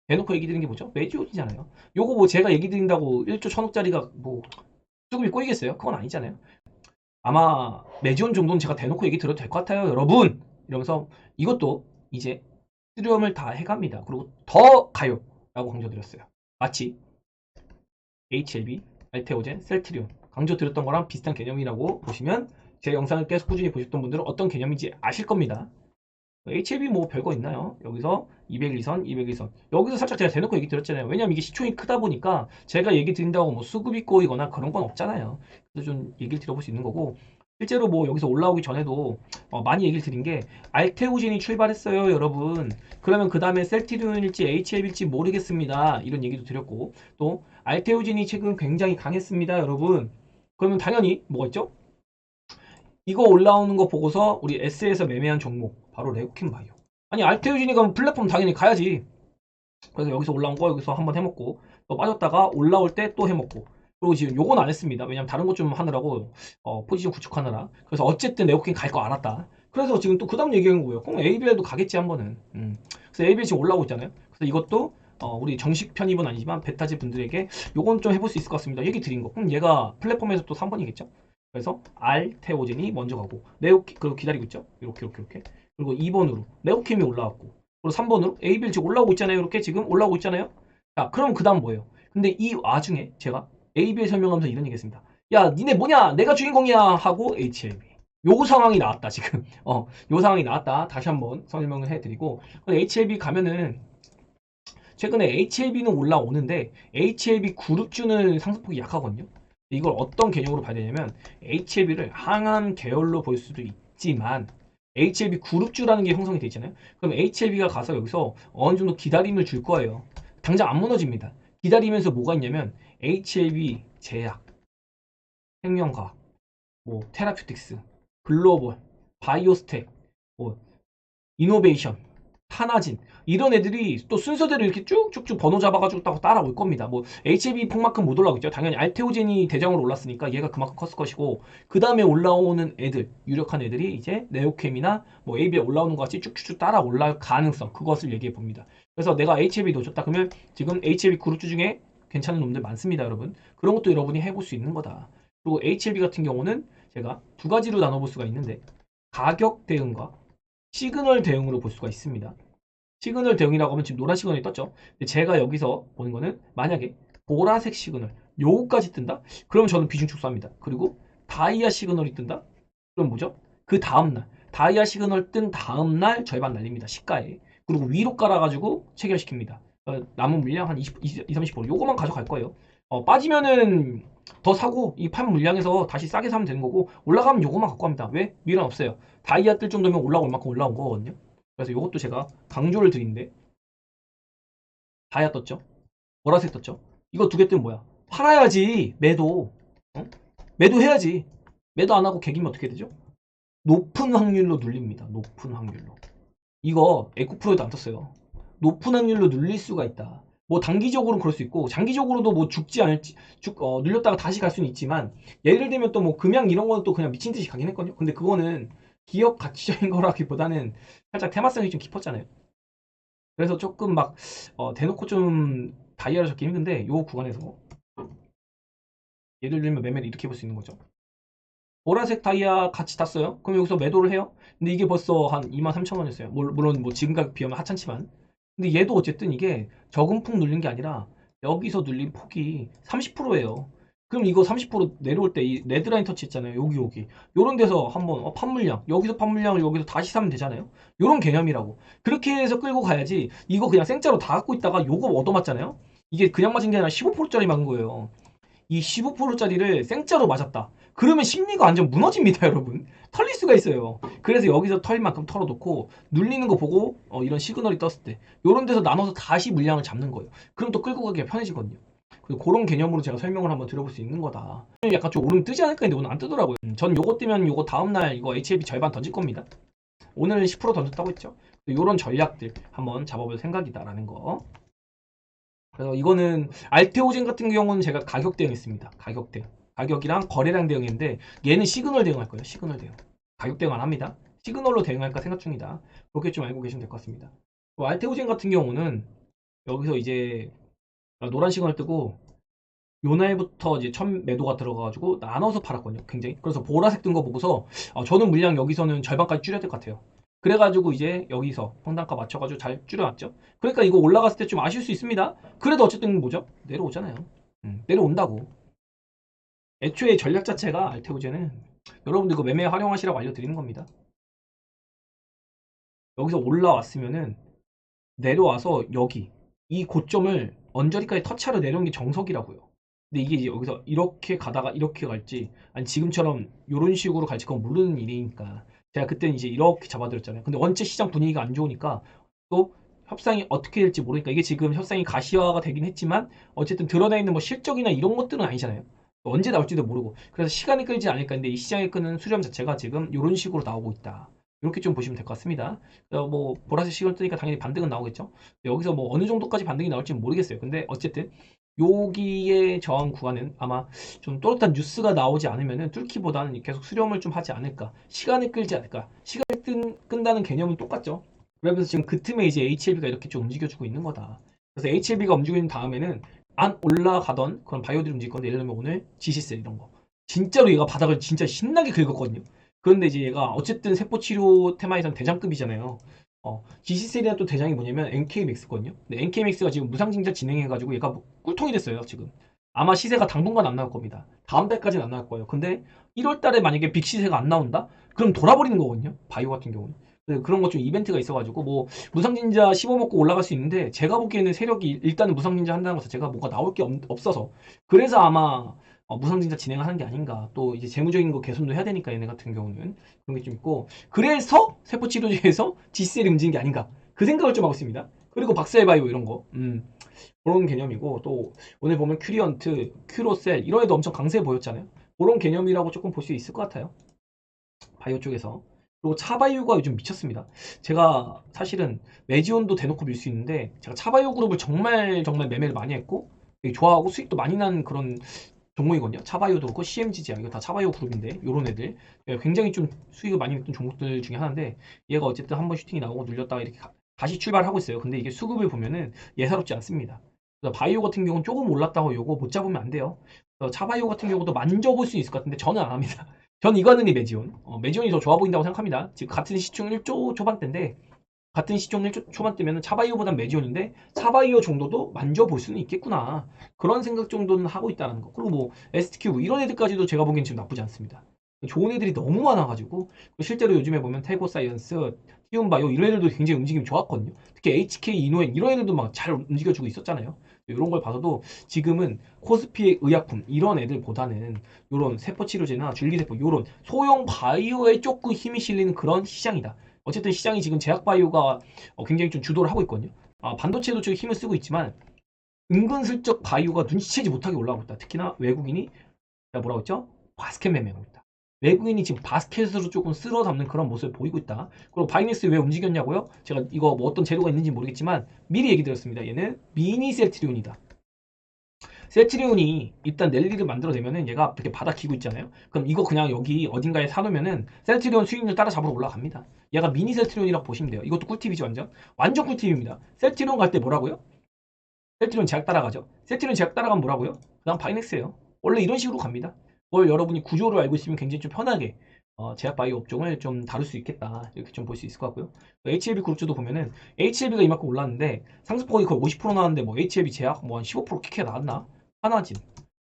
대놓고 얘기 드리는 게 뭐죠? 매지온이잖아요. 요거 뭐 제가 얘기 드린다고 1조 1,000억짜리가 뭐 수급이 꼬이겠어요? 그건 아니잖아요. 아마 매지온 정도는 제가 대놓고 얘기 드려도 될 것 같아요, 여러분. 이러면서 이것도 이제 수렴을 다 해갑니다. 그리고 더 가요 라고 강조드렸어요. 마치 HLB, 알테오젠, 셀트리온 강조드렸던 거랑 비슷한 개념이라고 보시면 제 영상을 계속 꾸준히 보셨던 분들은 어떤 개념인지 아실 겁니다. HLB 뭐 별거 있나요? 여기서 201선, 201선. 여기서 살짝 제가 대놓고 얘기 드렸잖아요. 왜냐면 이게 시총이 크다 보니까 제가 얘기 드린다고 뭐 수급이 꼬이거나 그런 건 없잖아요. 그래서 좀 얘기를 들어볼 수 있는 거고, 실제로 뭐 여기서 올라오기 전에도 많이 얘기를 드린 게 알테오젠이 출발했어요, 여러분. 그러면 그 다음에 셀트리온일지 HLB일지 모르겠습니다. 이런 얘기도 드렸고, 또 알테오젠이 최근 굉장히 강했습니다, 여러분. 그러면 당연히 뭐가 있죠? 이거 올라오는 거 보고서 우리 S에서 매매한 종목 바로 레고캠 바이오. 아니 알테오진이 가면 플랫폼 당연히 가야지. 그래서 여기서 올라온 거 여기서 한번 해먹고 또 빠졌다가 올라올 때 또 해먹고, 그리고 지금 요건 안 했습니다. 왜냐면 다른 것 좀 하느라고 포지션 구축하느라. 그래서 어쨌든 레고캠 갈 거 알았다. 그래서 지금 또 그 다음 얘기한 거예요. 그럼 ABL도 가겠지 한 번은. 그래서 ABL 지금 올라오고 있잖아요. 그래서 이것도 우리 정식 편입은 아니지만 베타즈 분들에게 요건 좀 해볼 수 있을 것 같습니다. 얘기 드린 거. 그럼 얘가 플랫폼에서 또 3번이겠죠? 그래서 알테오젠이 먼저 가고 네오캠 그리고 기다리고 있죠. 이렇게 그리고 2번으로 네오캠이 올라왔고, 그리고 3번으로 에이빌 지금 올라오고 있잖아요. 이렇게 지금 올라오고 있잖아요. 자, 그럼 그 다음 뭐예요? 근데 이 와중에 제가 에이빌 설명하면서 이런 얘기 했습니다. 야, 니네 뭐냐? 내가 주인공이야 하고 HLB. 요 상황이 나왔다 지금. 요 상황이 나왔다. 다시 한번 설명을 해드리고, HLB 가면은 최근에 HLB는 올라오는데 HLB 그룹주는 상승폭이 약하거든요. 이걸 어떤 개념으로 봐야 되냐면 HLB를 항암 계열로 볼 수도 있지만 HLB 그룹주라는 게 형성이 되어 있잖아요. 그럼 HLB가 가서 여기서 어느 정도 기다림을 줄 거예요. 당장 안 무너집니다. 기다리면서 뭐가 있냐면 HLB 제약, 생명과학, 뭐 테라퓨틱스, 글로벌, 바이오스텍, 뭐 이노베이션, 타나진 이런 애들이 또 순서대로 이렇게 쭉쭉쭉 번호 잡아가지고 따라올 겁니다. 뭐 HLB 폭만큼 못 올라오겠죠. 당연히 알테오젠이 대장으로 올랐으니까 얘가 그만큼 컸을 것이고, 그 다음에 올라오는 애들, 유력한 애들이 이제 네오캠이나 뭐 AB에 올라오는 것 같이 쭉쭉쭉 따라 올라올 가능성, 그것을 얘기해 봅니다. 그래서 내가 HLB 놓쳤다 그러면 지금 HLB 그룹주 중에 괜찮은 놈들 많습니다, 여러분. 그런 것도 여러분이 해볼 수 있는 거다. 그리고 HLB 같은 경우는 제가 두 가지로 나눠볼 수가 있는데 가격 대응과 시그널 대응으로 볼 수가 있습니다. 시그널 대응이라고 하면 지금 노란 시그널이 떴죠. 근데 제가 여기서 보는 거는 만약에 보라색 시그널 요거까지 뜬다? 그럼 저는 비중 축소합니다. 그리고 다이아 시그널이 뜬다? 그럼 뭐죠? 그 다음날 다이아 시그널 뜬 다음날 절반 날립니다. 시가에. 그리고 위로 깔아가지고 체결시킵니다. 남은 물량 한 20, 30% 요거만 가져갈 거예요. 빠지면은 더 사고 이 판 물량에서 다시 싸게 사면 되는 거고, 올라가면 요거만 갖고 갑니다. 왜? 미련 없어요. 다이아 뜰 정도면 올라올 만큼 올라온 거거든요. 그래서 이것도 제가 강조를 드리는데, 다이아 떴죠? 보라색 떴죠? 이거 두 개 뜨면 뭐야? 팔아야지. 매도. 매도 해야지. 매도 안 하고 개기면 어떻게 되죠? 높은 확률로 눌립니다. 높은 확률로. 이거 에코프로에도 안 떴어요. 높은 확률로 눌릴 수가 있다. 뭐 단기적으로는 그럴 수 있고 장기적으로도 뭐 죽지 않을지 눌렸다가 다시 갈 수는 있지만, 예를 들면 또 뭐 금양 이런 거는 또 그냥 미친 듯이 가긴 했거든요. 근데 그거는 기업 가치적인 거라기보다는 살짝 테마성이 좀 깊었잖아요. 그래서 조금 막 대놓고 좀 다이아를 잡기 힘든데, 요 구간에서 예를 들면 매매를 이렇게 볼 수 있는 거죠. 보라색 다이아 같이 탔어요. 그럼 여기서 매도를 해요. 근데 이게 벌써 한 23,000원이었어요. 물론 뭐 지금 가격 비하면 하찮지만. 근데 얘도 어쨌든 이게 적은 폭 눌린 게 아니라 여기서 눌린 폭이 30%예요. 그럼 이거 30% 내려올 때 이 레드라인 터치 있잖아요. 여기 요런 데서 한번 판물량, 여기서 판물량을 여기서 다시 사면 되잖아요. 요런 개념이라고. 그렇게 해서 끌고 가야지. 이거 그냥 생짜로 다 갖고 있다가 요거 얻어맞잖아요. 이게 그냥 맞은 게 아니라 15%짜리 맞은 거예요. 이 15%짜리를 생짜로 맞았다. 그러면 심리가 완전 무너집니다, 여러분. 털릴 수가 있어요. 그래서 여기서 털릴 만큼 털어놓고 눌리는 거 보고 이런 시그널이 떴을 때 이런 데서 나눠서 다시 물량을 잡는 거예요. 그럼 또 끌고 가기가 편해지거든요. 그래서 그런 개념으로 제가 설명을 한번 드려볼 수 있는 거다. 약간 좀 오름 뜨지 않을까 했는데 오늘 안 뜨더라고요. 저는 요거 뜨면 요거 다음날 이거 HLB 절반 던질 겁니다. 오늘 10% 던졌다고 했죠. 이런 전략들 한번 잡아볼 생각이다라는 거. 그래서 이거는 알테오젠 같은 경우는 제가 가격 대응했습니다. 가격 대응. 가격이랑 거래량 대응인데 얘는 시그널 대응할 거예요. 시그널 대응. 가격 대응 안 합니다. 시그널로 대응할까 생각 중이다. 그렇게 좀 알고 계시면 될 것 같습니다. 알테오젠 같은 경우는 여기서 이제 노란 시그널 뜨고 요 날부터 이제 첫 매도가 들어가가지고 나눠서 팔았거든요. 굉장히. 그래서 보라색 뜬 거 보고서 저는 물량 여기서는 절반까지 줄여야 될 것 같아요. 그래가지고 이제 여기서 평단가 맞춰가지고 잘 줄여놨죠. 그러니까 이거 올라갔을 때 좀 아실 수 있습니다. 그래도 어쨌든 뭐죠? 내려오잖아요. 내려온다고. 애초에 전략 자체가 알테오제는 여러분들 이거 매매 활용하시라고 알려드리는 겁니다. 여기서 올라왔으면은 내려와서 여기 이 고점을 언저리까지 터치하러 내려온 게 정석이라고요. 근데 이게 이제 여기서 이렇게 가다가 이렇게 갈지 아니 지금처럼 이런 식으로 갈지 그건 모르는 일이니까 제가 그때는 이제 이렇게 잡아드렸잖아요. 근데 원체 시장 분위기가 안 좋으니까 또 협상이 어떻게 될지 모르니까 이게 지금 협상이 가시화가 되긴 했지만 어쨌든 드러나 있는 뭐 실적이나 이런 것들은 아니잖아요. 언제 나올지도 모르고 그래서 시간이 끌지 않을까. 근데 이 시장에 끄는 수렴 자체가 지금 이런 식으로 나오고 있다. 이렇게 좀 보시면 될 것 같습니다. 뭐 보라색 시그널 뜨니까 당연히 반등은 나오겠죠. 여기서 뭐 어느 정도까지 반등이 나올지는 모르겠어요. 근데 어쨌든 여기의 저항 구간은 아마 좀 또렷한 뉴스가 나오지 않으면은 뚫기보다는 계속 수렴을 좀 하지 않을까. 시간을 끌지 않을까. 시간을 끈다는 개념은 똑같죠. 그러면서 지금 그 틈에 이제 HLB가 이렇게 좀 움직여주고 있는 거다. 그래서 HLB가 움직이는 다음에는 안 올라가던 그런 바이오들이 움직일 건데 예를 들면 오늘 지시셀 이런 거. 진짜로 얘가 바닥을 진짜 신나게 긁었거든요. 그런데 이제 얘가 어쨌든 세포치료 테마에선 대장급이잖아요. GC셀이나 또 대장이 뭐냐면 NK맥스거든요. 근데 NK맥스가 지금 무상증자 진행해가지고 얘가 뭐 꿀통이 됐어요, 지금. 아마 시세가 당분간 안 나올 겁니다. 다음 달까지는 안 나올 거예요. 근데 1월 달에 만약에 빅 시세가 안 나온다? 그럼 돌아버리는 거거든요. 바이오 같은 경우는. 그런 것 좀 이벤트가 있어가지고 뭐 무상진자 씹어먹고 올라갈 수 있는데 제가 보기에는 세력이 일단은 무상진자 한다는 것은 제가 뭐가 나올 게 없어서 그래서 아마 무상증자 진행을 하는 게 아닌가. 또 이제 재무적인 거 개선도 해야 되니까 얘네 같은 경우는 그런 게 좀 있고 그래서 세포치료제에서 G셀이 움직이는 게 아닌가. 그 생각을 좀 하고 있습니다. 그리고 박셀바이오 이런 거 그런 개념이고 또 오늘 보면 큐리언트, 큐로셀 이런 애도 엄청 강세 보였잖아요. 그런 개념이라고 조금 볼 수 있을 것 같아요. 바이오 쪽에서. 그리고 차바이오가 요즘 미쳤습니다. 제가 사실은 매지온도 대놓고 밀 수 있는데 제가 차바이오 그룹을 정말 정말 매매를 많이 했고 되게 좋아하고 수익도 많이 나는 그런 종목이거든요. 차바이오도 그렇고 CMGG야. 이거 다 차바이오 그룹인데 요런 애들 굉장히 좀 수익을 많이 냈던 종목들 중에 하나인데 얘가 어쨌든 한번 슈팅이 나오고 눌렸다가 이렇게 다시 출발하고 있어요. 근데 이게 수급을 보면은 예사롭지 않습니다. 그래서 바이오 같은 경우는 조금 올랐다고 요거 못 잡으면 안 돼요. 차바이오 같은 경우도 만져볼 수 있을 것 같은데 저는 안 합니다. 전 이거는 이 매지온. 매지온이 더 좋아 보인다고 생각합니다. 지금 같은 시총 1조 초반대인데 같은 시총 1조 초반대면 차바이오보단 매지온인데 차바이오 정도도 만져볼 수는 있겠구나. 그런 생각 정도는 하고 있다는 거. 그리고 뭐 ST큐브 이런 애들까지도 제가 보기엔 지금 나쁘지 않습니다. 좋은 애들이 너무 많아가지고 실제로 요즘에 보면 태고사이언스, 티움바이오 이런 애들도 굉장히 움직임이 좋았거든요. 특히 HK 이노엔 이런 애들도 막 잘 움직여주고 있었잖아요. 이런 걸 봐서도 지금은 코스피의 의약품 이런 애들보다는 이런 세포치료제나 줄기세포 이런 소형 바이오에 조금 힘이 실리는 그런 시장이다. 어쨌든 시장이 지금 제약바이오가 굉장히 좀 주도를 하고 있거든요. 반도체도 좀 힘을 쓰고 있지만 은근슬쩍 바이오가 눈치채지 못하게 올라가고 있다. 특히나 외국인이 뭐라고 했죠? 바스켓 매매하고 있다. 외국인이 지금 바스켓으로 조금 쓸어 담는 그런 모습을 보이고 있다. 그리고 바이낸스 왜 움직였냐고요? 제가 이거 뭐 어떤 재료가 있는지 모르겠지만 미리 얘기 드렸습니다. 얘는 미니 셀트리온이다. 셀트리온이 일단 랠리를 만들어내면은 얘가 이렇게 바닥 기고 있잖아요. 그럼 이거 그냥 여기 어딘가에 사놓으면은 셀트리온 수익률 따라잡으러 올라갑니다. 얘가 미니 셀트리온이라고 보시면 돼요. 이것도 꿀팁이지 완전. 완전 꿀팁입니다. 셀트리온 갈 때 뭐라고요? 셀트리온 제약 따라가죠. 셀트리온 제약 따라가면 뭐라고요? 그 다음 바이넥스예요. 원래 이런 식으로 갑니다. 그걸 여러분이 구조를 알고 있으면 굉장히 좀 편하게 제약 바이오 업종을 좀 다룰 수 있겠다. 이렇게 좀 볼 수 있을 것 같고요. HLB 그룹주도 보면은 HLB가 이만큼 올랐는데 상승폭이 거의 50% 나왔는데 뭐 HLB 제약 뭐 한 15% 킥해 나왔나? 하나진,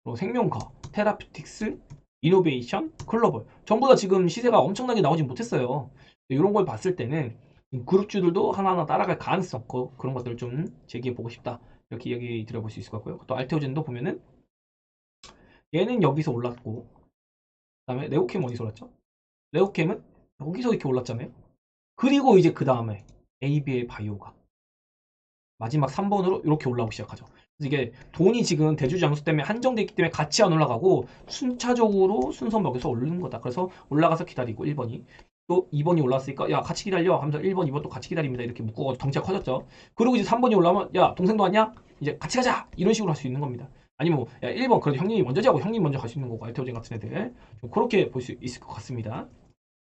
그리고 생명과, 테라피틱스, 이노베이션, 클로벌 전부 다 지금 시세가 엄청나게 나오진 못했어요. 이런 걸 봤을 때는 그룹주들도 하나하나 따라갈 가능성 그런 것들을 좀 제기해 보고 싶다. 이렇게 얘기 드려볼 수 있을 것 같고요. 또 알테오젠도 보면은 얘는 여기서 올랐고 그다음에 레오캠 어디서 올랐죠? 레오캠은 여기서 이렇게 올랐잖아요. 그리고 이제 그 다음에 ABL 바이오가 마지막 3번으로 이렇게 올라오기 시작하죠. 그래서 이게 돈이 지금 대주 장수 때문에 한정돼 있기 때문에 같이 안 올라가고 순차적으로 순서 먹여서 오르는 거다. 그래서 올라가서 기다리고 1번이 또 2번이 올랐으니까 야 같이 기다려 하면서 1번, 2번 또 같이 기다립니다. 이렇게 묶어가지고 덩치가 커졌죠. 그리고 이제 3번이 올라오면 야 동생도 왔냐? 이제 같이 가자 이런 식으로 할 수 있는 겁니다. 아니면 뭐, 야 1번 그래도 형님이 먼저 자고 형님 먼저 갈 수 있는 거고 알테오젠 같은 애들 좀 그렇게 볼 수 있을 것 같습니다.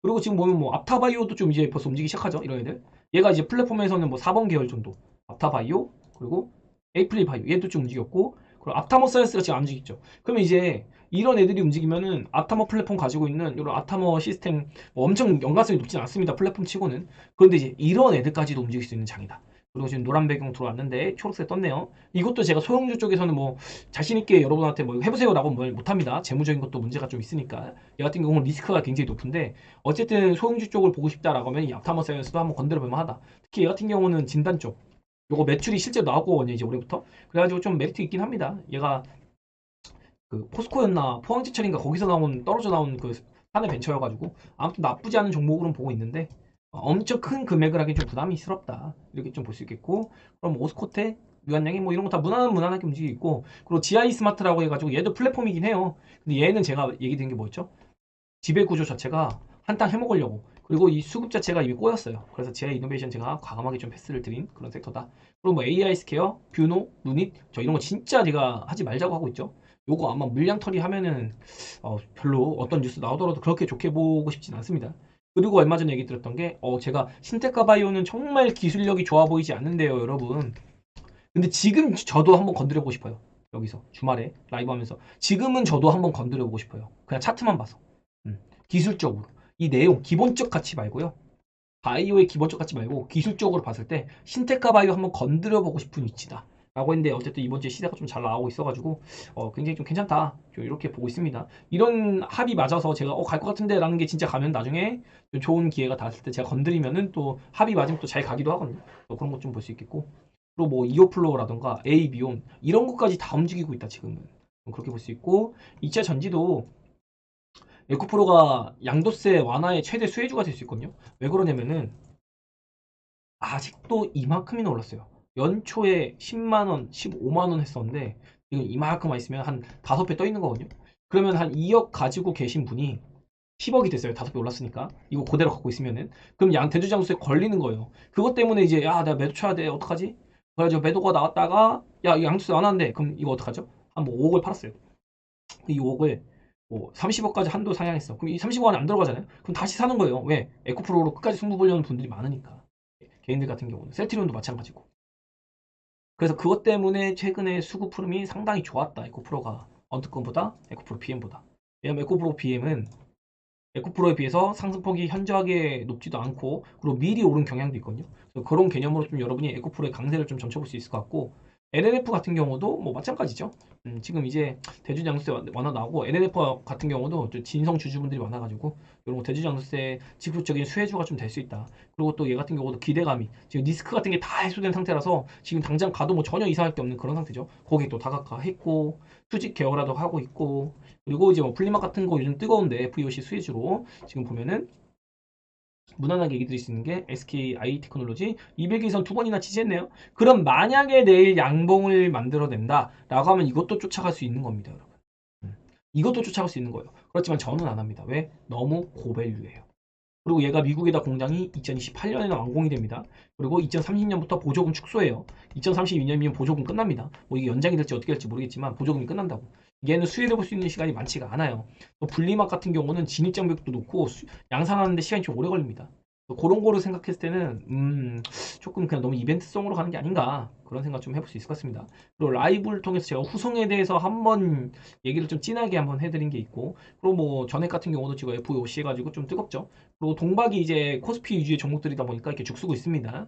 그리고 지금 보면 뭐 앞타바이오도 좀 이제 벌써 움직이기 시작하죠. 이런 애들. 얘가 이제 플랫폼에서는 뭐 4번 계열 정도. 앞타바이오 그리고 에이플리 바이오 얘도 좀 움직였고 그리고 아타머 사이언스가 지금 안 움직이죠. 그러면 이제 이런 애들이 움직이면은 아타머 플랫폼 가지고 있는 이런 아타머 시스템 뭐 엄청 연관성이 높진 않습니다. 플랫폼 치고는. 그런데 이제 이런 애들까지도 움직일 수 있는 장이다. 그리고 지금 노란 배경 들어왔는데 초록색 떴네요. 이것도 제가 소형주 쪽에서는 뭐 자신있게 여러분한테 뭐 해보세요라고 뭘 못합니다. 재무적인 것도 문제가 좀 있으니까. 얘 같은 경우는 리스크가 굉장히 높은데 어쨌든 소형주 쪽을 보고 싶다라고 하면 이 아타머 사이언스도 한번 건드려볼만 하다. 특히 얘 같은 경우는 진단 쪽. 요거 매출이 실제 나오거든요, 이제 올해부터. 그래가지고 좀 메리트 있긴 합니다. 얘가 그 포스코였나 포항제철인가 거기서 나온 떨어져 나온 그 사내 벤처여가지고 아무튼 나쁘지 않은 종목으로는 보고 있는데 엄청 큰 금액을 하긴 좀 부담이스럽다 이렇게 좀 볼 수 있겠고 그럼 오스코테 유한양이 뭐 이런 거 다 무난하게 움직이고 있고 그리고 GI 스마트라고 해가지고 얘도 플랫폼이긴 해요. 근데 얘는 제가 얘기 드린 게 뭐였죠? 지배 구조 자체가 한탕 해먹으려고 그리고 이 수급 자체가 이미 꼬였어요. 그래서 GI 이노베이션 제가 과감하게 좀 패스를 드린 그런 섹터다. 그리고 뭐 AI 스퀘어, 뷰노, 루닛 저 이런 거 진짜 제가 하지 말자고 하고 있죠. 요거 아마 물량 처리하면은 별로 어떤 뉴스 나오더라도 그렇게 좋게 보고 싶진 않습니다. 그리고 얼마 전에 얘기 드렸던 게 제가 신테카 바이오는 정말 기술력이 좋아 보이지 않는데요, 여러분. 근데 지금 저도 한번 건드려보고 싶어요. 여기서 주말에 라이브 하면서 지금은 저도 한번 건드려보고 싶어요. 그냥 차트만 봐서 기술적으로 이 내용 기본적 가치 말고요. 바이오의 기본적 가치 말고 기술적으로 봤을 때 신테카 바이오 한번 건드려보고 싶은 위치다. 라고 했는데 어쨌든 이번 주에 시세가 좀 잘 나오고 있어가지고 굉장히 좀 괜찮다. 좀 이렇게 보고 있습니다. 이런 합이 맞아서 제가 갈 것 같은데 라는 게 진짜 가면 나중에 좀 좋은 기회가 닿았을 때 제가 건드리면은 또 합이 맞으면 또 잘 가기도 하거든요. 또 그런 것 좀 볼 수 있겠고 그리고 뭐 이오플로우라던가 에이비온 이런 것까지 다 움직이고 있다 지금은 그렇게 볼 수 있고 2차 전지도 에코프로가 양도세 완화의 최대 수혜주가 될 수 있거든요. 왜 그러냐면은 아직도 이만큼이나 올랐어요. 연초에 10만원, 15만원 했었는데 이건 이만큼만 있으면 한 5배 떠 있는 거거든요. 그러면 한 2억 가지고 계신 분이 10억이 됐어요. 5배 올랐으니까. 이거 그대로 갖고 있으면은. 그럼 대주장수에 걸리는 거예요. 그것 때문에 이제 야, 내가 매도 쳐야 돼. 어떡하지? 그래가지고 매도가 나왔다가 야, 이거 양도세 완화인데 그럼 이거 어떡하죠? 한 뭐 5억을 팔았어요. 이 5억을 뭐 30억까지 한도 상향했어. 그럼 이 30억 안에 안 들어가잖아요. 그럼 다시 사는 거예요. 왜? 에코프로로 끝까지 승부 보려는 분들이 많으니까. 개인들 같은 경우는 셀트리온도 마찬가지고. 그래서 그것 때문에 최근에 수급 흐름이 상당히 좋았다. 에코프로가 어느 건보다 에코프로 BM보다. 왜냐면 에코프로 BM은 에코프로에 비해서 상승폭이 현저하게 높지도 않고 그리고 미리 오른 경향도 있거든요. 그래서 그런 개념으로 좀 여러분이 에코프로의 강세를 좀 점쳐볼 수 있을 것 같고 LNF 같은 경우도 뭐 마찬가지죠. 지금 이제 대주장세 완화 나오고 LNF 같은 경우도 진성 주주분들이 많아가지고 이런 거 대주장세 직접적인 수혜주가 좀 될 수 있다. 그리고 또 얘 같은 경우도 기대감이 지금 리스크 같은 게 다 해소된 상태라서 지금 당장 가도 뭐 전혀 이상할 게 없는 그런 상태죠. 거기 또 다각화했고 수직 개혁라도 하고 있고 그리고 이제 뭐 플리마 같은 거 요즘 뜨거운데 VOC 수혜주로 지금 보면은 무난하게 얘기 드릴 수 있는 게 SKI 테크놀로지 200일선 두 번이나 지지했네요. 그럼 만약에 내일 양봉을 만들어낸다 라고 하면 이것도 쫓아갈 수 있는 겁니다, 여러분. 이것도 쫓아갈 수 있는 거예요. 그렇지만 저는 안 합니다. 왜? 너무 고밸류예요. 그리고 얘가 미국에다 공장이 2028년에는 완공이 됩니다. 그리고 2030년부터 보조금 축소해요. 2032년이면 보조금 끝납니다. 뭐 이게 연장이 될지 어떻게 될지 모르겠지만 보조금이 끝난다고. 얘는 수혜를 볼 수 있는 시간이 많지가 않아요. 또 분리막 같은 경우는 진입장벽도 높고 양산하는데 시간이 좀 오래 걸립니다. 그런 거를 생각했을 때는 조금 그냥 너무 이벤트성으로 가는 게 아닌가 그런 생각 좀 해볼 수 있을 것 같습니다. 그리고 라이브를 통해서 제가 후성에 대해서 한번 얘기를 좀 진하게 한번 해드린 게 있고 그리고 뭐 전액 같은 경우도 지금 FOC 해가지고 좀 뜨겁죠. 그리고 동박이 이제 코스피 위주의 종목들이다 보니까 이렇게 죽쓰고 있습니다.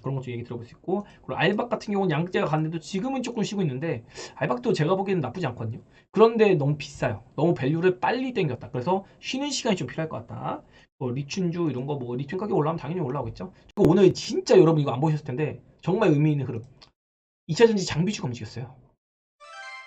그런 것 좀 얘기 들어볼 수 있고 그리고 알박 같은 경우는 양재가 갔는데도 지금은 조금 쉬고 있는데 알박도 제가 보기에는 나쁘지 않거든요. 그런데 너무 비싸요. 너무 밸류를 빨리 땡겼다. 그래서 쉬는 시간이 좀 필요할 것 같다. 뭐 리춘주 이런 거 뭐 리춘 가격 올라가면 당연히 올라오겠죠. 그리고 오늘 진짜 여러분 이거 안 보셨을 텐데 정말 의미 있는 흐름. 2차전지 장비주가 움직였어요.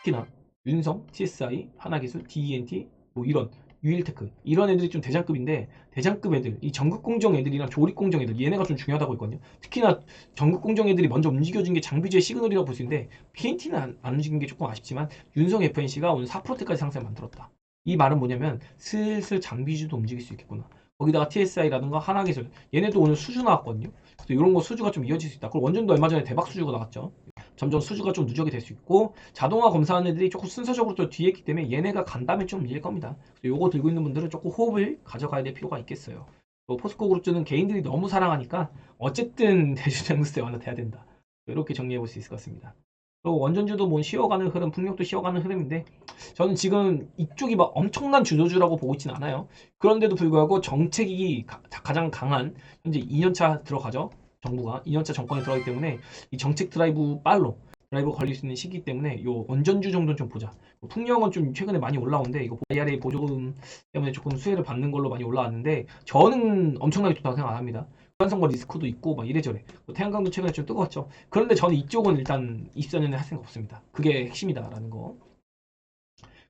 특히나 윤성, TSI, 하나기술, DENT 뭐 이런 유일테크 이런 애들이 좀 대장급인데 대장급 애들 이 전극공정 애들이랑 조립공정 애들 얘네가 좀 중요하다고 했거든요. 특히나 전극공정 애들이 먼저 움직여준 게 장비주의 시그널이라고 볼 수 있는데 PNT는 안 움직인 게 조금 아쉽지만 윤성 FNC가 오늘 4%대까지 상승 만들었다. 이 말은 뭐냐면 슬슬 장비주도 움직일 수 있겠구나. 거기다가 TSI라든가 하나기술 얘네도 오늘 수주 나왔거든요. 그래서 이런 거 수주가 좀 이어질 수 있다. 그리고 원전도 얼마 전에 대박 수주가 나왔죠. 점점 수주가 좀 누적이 될 수 있고 자동화 검사하는 애들이 조금 순서적으로 또 뒤에 있기 때문에 얘네가 간 다음에 좀 밀릴 겁니다. 그래서 요거 들고 있는 분들은 조금 호흡을 가져가야 될 필요가 있겠어요. 포스코 그룹주는 개인들이 너무 사랑하니까 어쨌든 대주장세 완화돼야 된다. 이렇게 정리해 볼 수 있을 것 같습니다. 그리고 원전주도 뭐 쉬어가는 흐름, 풍력도 쉬어가는 흐름인데 저는 지금 이쪽이 막 엄청난 주도주라고 보고 있진 않아요. 그런데도 불구하고 정책이 가장 강한 현재 2년차 들어가죠. 정부가 2년차 정권에 들어가기 때문에 이 정책 드라이브 빨로 드라이브 걸릴 수 있는 시기 때문에 요 원전주 정도는 좀 보자. 풍력은 좀 최근에 많이 올라오는데 이거 IRA 보조금 때문에 조금 수혜를 받는 걸로 많이 올라왔는데 저는 엄청나게 좋다고 생각 안 합니다. 환성과 리스크도 있고 막 이래저래. 태양광도 최근에 좀 뜨거웠죠. 그런데 저는 이쪽은 일단 24년에 할 생각 없습니다. 그게 핵심이다라는 거.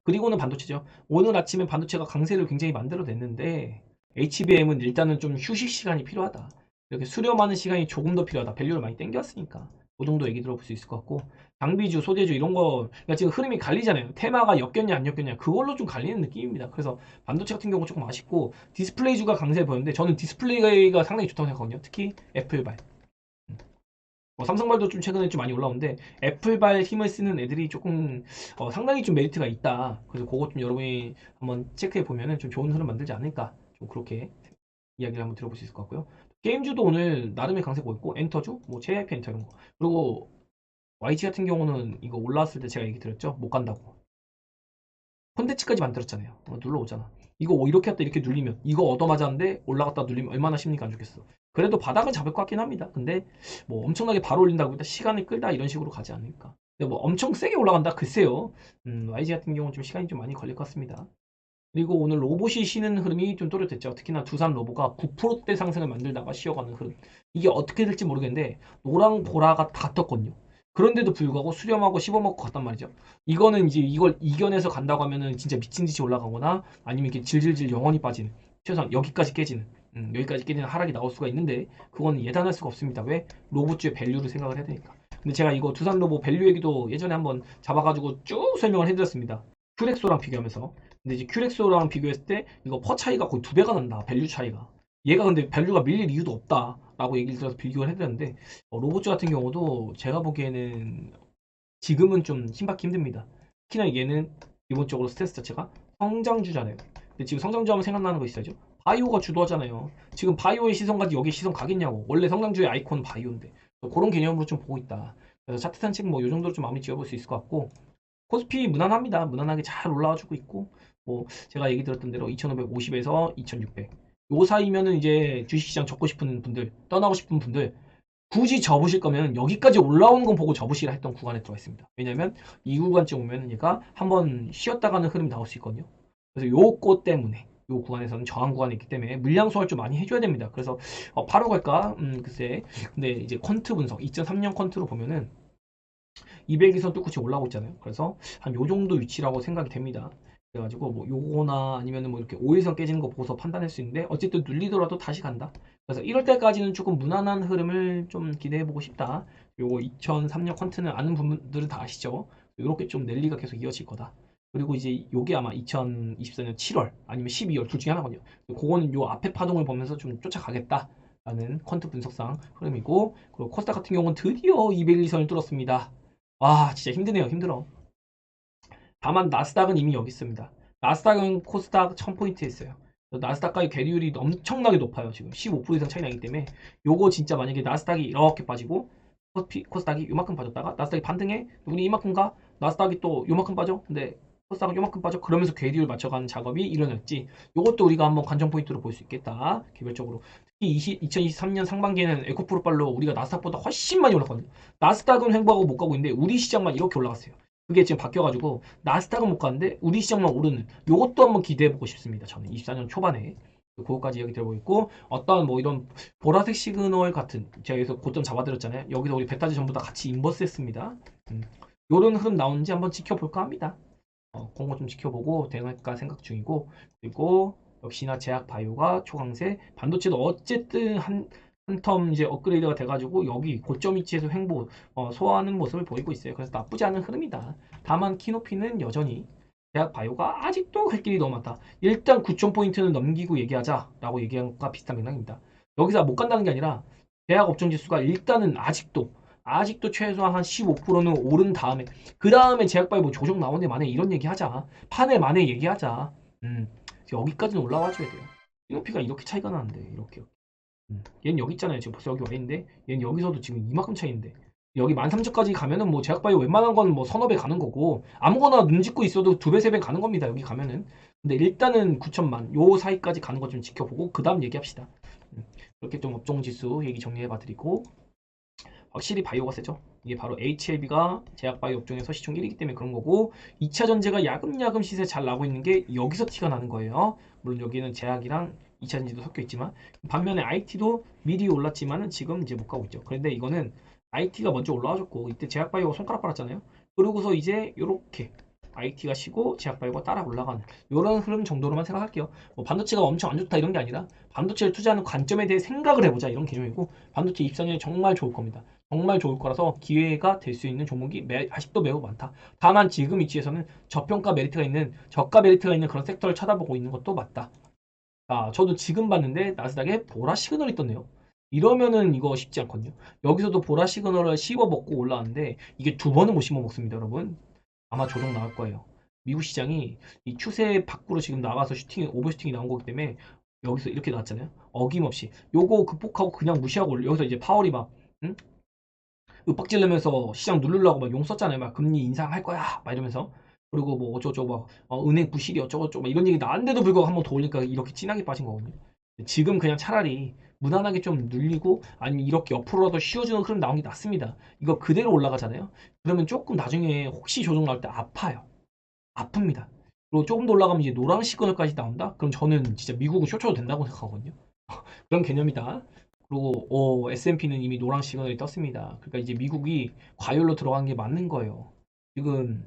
그리고는 반도체죠. 오늘 아침에 반도체가 강세를 굉장히 만들어냈는데 HBM은 일단은 좀 휴식 시간이 필요하다. 이렇게 수렴하는 시간이 조금 더 필요하다. 밸류를 많이 땡겼으니까. 그 정도 얘기 들어볼 수 있을 것 같고 장비주, 소재주 이런 거 그러니까 지금 흐름이 갈리잖아요. 테마가 엮였냐 안 엮였냐 그걸로 좀 갈리는 느낌입니다. 그래서 반도체 같은 경우 조금 아쉽고 디스플레이주가 강세를 보였는데 저는 디스플레이가 상당히 좋다고 생각하거든요. 특히 애플발. 삼성발도 좀 최근에 좀 많이 올라오는데 애플발 힘을 쓰는 애들이 조금 상당히 좀 메리트가 있다. 그래서 그것 좀 여러분이 한번 체크해 보면은 좀 좋은 흐름 만들지 않을까. 좀 그렇게 이야기를 한번 들어볼 수 있을 것 같고요. 게임주도 오늘 나름의 강세 보였고 엔터주, 뭐 JYP 엔터 이런 거. 그리고 YG 같은 경우는 이거 올라왔을 때 제가 얘기 드렸죠. 못 간다고. 콘텐츠까지 만들었잖아요. 눌러오잖아. 이거 이렇게 했다 이렇게 눌리면 이거 얻어맞았는데 올라갔다 눌리면 얼마나 심리가 안 좋겠어. 그래도 바닥은 잡을 것 같긴 합니다. 근데 뭐 엄청나게 바로 올린다고 했다 시간을 끌다 이런 식으로 가지 않을까. 근데 뭐 엄청 세게 올라간다 글쎄요. YG 같은 경우는 좀 시간이 좀 많이 걸릴 것 같습니다. 그리고 오늘 로봇이 쉬는 흐름이 좀 또렷했죠. 특히나 두산 로보가 9%대 상승을 만들다가 쉬어가는 흐름. 이게 어떻게 될지 모르겠는데 노랑 보라가 다 떴거든요. 그런데도 불구하고 수렴하고 씹어먹고 갔단 말이죠. 이거는 이제 이걸 이겨내서 간다고 하면은 진짜 미친 듯이 올라가거나 아니면 이렇게 질질질 영원히 빠지는 최소한 여기까지 깨지는 여기까지 깨지는 하락이 나올 수가 있는데 그건 예단할 수가 없습니다. 왜? 로봇주의 밸류를 생각을 해야 되니까. 근데 제가 이거 두산 로보 밸류 얘기도 예전에 한번 잡아가지고 쭉 설명을 해드렸습니다. 큐렉소랑 비교하면서. 근데 이제 큐렉소랑 비교했을 때 이거 퍼 차이가 거의 2배가 난다. 밸류 차이가. 얘가 근데 밸류가 밀릴 이유도 없다라고 얘기를 들어서 비교를 해드렸는데 로봇주 같은 경우도 제가 보기에는 지금은 좀 힘받기 힘듭니다. 특히나 얘는 기본적으로 스탠스 자체가 성장주잖아요. 근데 지금 성장주 하면 생각나는 거 있어야죠. 바이오가 주도하잖아요. 지금 바이오의 시선 가지 여기 시선 가겠냐고. 원래 성장주의 아이콘은 바이오인데 그런 개념으로 좀 보고 있다. 그래서 차트 산책 뭐 이 정도로 좀 마무리 지어볼 수 있을 것 같고 코스피 무난합니다. 무난하게 잘 올라와주고 있고 뭐 제가 얘기 들었던 대로 2550에서 2600 요 사이면은 이제 주식시장 접고 싶은 분들 떠나고 싶은 분들 굳이 접으실 거면 여기까지 올라오는 건 보고 접으시라 했던 구간에 들어가 있습니다. 왜냐면 이 구간쯤 오면 얘가 한번 쉬었다 가는 흐름이 나올 수 있거든요. 그래서 요거 때문에 요 구간에서는 저항 구간이 있기 때문에 물량 소화를 좀 많이 해줘야 됩니다. 그래서 바로 갈까? 글쎄. 근데 이제 퀀트 분석 2003년 퀀트로 보면은 200일선 뚫고 올라오고 있잖아요. 그래서 한 요 정도 위치라고 생각이 됩니다. 그래가지고 뭐 요거나 아니면은 뭐 이렇게 5일선 깨지는 거 보고서 판단할 수 있는데 어쨌든 눌리더라도 다시 간다. 그래서 1월 때까지는 조금 무난한 흐름을 좀 기대해 보고 싶다. 요거 2003년 퀀트는 아는 분들은 다 아시죠? 이렇게 좀 랠리가 계속 이어질 거다. 그리고 이제 요게 아마 2024년 7월 아니면 12월 둘 중에 하나거든요. 그거는 요 앞에 파동을 보면서 좀 쫓아가겠다. 라는 퀀트 분석상 흐름이고 그리고 코스닥 같은 경우는 드디어 200일선을 뚫었습니다. 와 진짜 힘드네요. 힘들어. 다만 나스닥은 이미 여기 있습니다. 나스닥은 코스닥 1000포인트에 있어요. 나스닥과의 괴리율이 엄청나게 높아요. 지금 15% 이상 차이 나기 때문에 요거 진짜 만약에 나스닥이 이렇게 빠지고 코스닥이 요만큼 빠졌다가 나스닥이 반등해 우리 이만큼 가 나스닥이 또 요만큼 빠져 근데 코스닥은 요만큼 빠져 그러면서 괴리율 맞춰가는 작업이 일어났지 요것도 우리가 한번 관전 포인트로 볼 수 있겠다 개별적으로 특히 2023년 상반기에는 에코프로빨로 우리가 나스닥보다 훨씬 많이 올랐거든요. 나스닥은 횡보하고 못 가고 있는데 우리 시장만 이렇게 올라갔어요. 그게 지금 바뀌어가지고 나스닥은 못 가는데 우리 시장만 오르는 요것도 한번 기대해보고 싶습니다. 저는 24년 초반에 그거까지 이야기 들어보고 있고 어떤 뭐 이런 보라색 시그널 같은 제가 여기서 고점 잡아드렸잖아요. 여기서 우리 베타지 전부 다 같이 인버스 했습니다. 요런 흐름 나오는지 한번 지켜볼까 합니다. 그런 거 좀 지켜보고 대응할까 생각 중이고 그리고 역시나 제약 바이오가 초강세 반도체도 어쨌든 한 텀 이제 업그레이드가 돼가지고 여기 고점 위치에서 횡보 소화하는 모습을 보이고 있어요. 그래서 나쁘지 않은 흐름이다. 다만 키높이는 여전히 제약 바이오가 아직도 갈 길이 너무 많다. 일단 9,000포인트는 넘기고 얘기하자라고 얘기한 것과 비슷한 맥락입니다. 여기서 못 간다는 게 아니라 제약 업종 지수가 일단은 아직도 최소한 한 15%는 오른 다음에 그 다음에 제약 바이오 조정 나오는데 만에 이런 얘기 하자. 판에 만에 얘기하자. 여기까지는 올라와 줘야 돼요. 키높이가 이렇게 차이가 나는데 이렇게. 얘는 여기 있잖아요. 지금 벌써 여기 와 있는데 얘는 여기서도 지금 이만큼 차이인데 여기 13,000까지 가면은 뭐 제약바이오 웬만한 건 뭐 서너 배 가는 거고 아무거나 눈 짓고 있어도 두 배, 세 배 가는 겁니다. 여기 가면은. 근데 일단은 9천만 요 사이까지 가는 거 좀 지켜보고 그 다음 얘기합시다. 이렇게 좀 업종 지수 얘기 정리해봐 드리고 확실히 바이오가 세죠. 이게 바로 HLB가 제약바이오 업종에서 시총 1위이기 때문에 그런 거고 2차 전지가 야금야금 시세 잘 나고 있는 게 여기서 티가 나는 거예요. 물론 여기는 제약이랑 2차 전지도 섞여 있지만 반면에 IT도 미리 올랐지만은 지금 이제 못 가고 있죠. 그런데 이거는 IT가 먼저 올라와줬고 이때 제약바이오가 손가락 빨았잖아요. 그러고서 이제 요렇게 IT가 쉬고 제약바이오가 따라 올라가는 이런 흐름 정도로만 생각할게요. 뭐 반도체가 엄청 안 좋다 이런 게 아니라 반도체를 투자하는 관점에 대해 생각을 해보자 이런 개념이고 반도체 입성에 정말 좋을 겁니다. 정말 좋을 거라서 기회가 될 수 있는 종목이 아직도 매우 많다. 다만 지금 위치에서는 저평가 메리트가 있는 저가 메리트가 있는 그런 섹터를 쳐다보고 있는 것도 맞다. 아, 저도 지금 봤는데 나스닥에 보라 시그널이 떴네요. 이러면은 이거 쉽지 않거든요. 여기서도 보라 시그널을 씹어 먹고 올라왔는데 이게 두 번은 못 씹어 먹습니다, 여러분. 아마 조정 나올 거예요. 미국 시장이 이 추세 밖으로 지금 나가서 오버슈팅이 나온 거기 때문에 여기서 이렇게 나왔잖아요. 어김없이 요거 극복하고 그냥 무시하고 여기서 이제 파월이 막 응? 윽박질 내면서 시장 누르려고 막 용 썼잖아요. 막 금리 인상할 거야 막 이러면서 그리고 뭐 어쩌고저쩌고 막 은행 부실이 어쩌고저쩌고 막 이런 얘기 나왔는데도 불구하고 한번 더 올리니까 이렇게 진하게 빠진 거거든요. 지금 그냥 차라리 무난하게 좀 눌리고 아니면 이렇게 옆으로라도 씌워주는 흐름 나온 게 낫습니다. 이거 그대로 올라가잖아요. 그러면 조금 나중에 혹시 조정 나올 때 아파요. 아픕니다. 그리고 조금 더 올라가면 이제 노랑 시그널까지 나온다? 그럼 저는 진짜 미국은 쇼쳐도 된다고 생각하거든요. 그런 개념이다. 그리고 S&P는 이미 노랑 시그널이 떴습니다. 그러니까 이제 미국이 과열로 들어간 게 맞는 거예요. 지금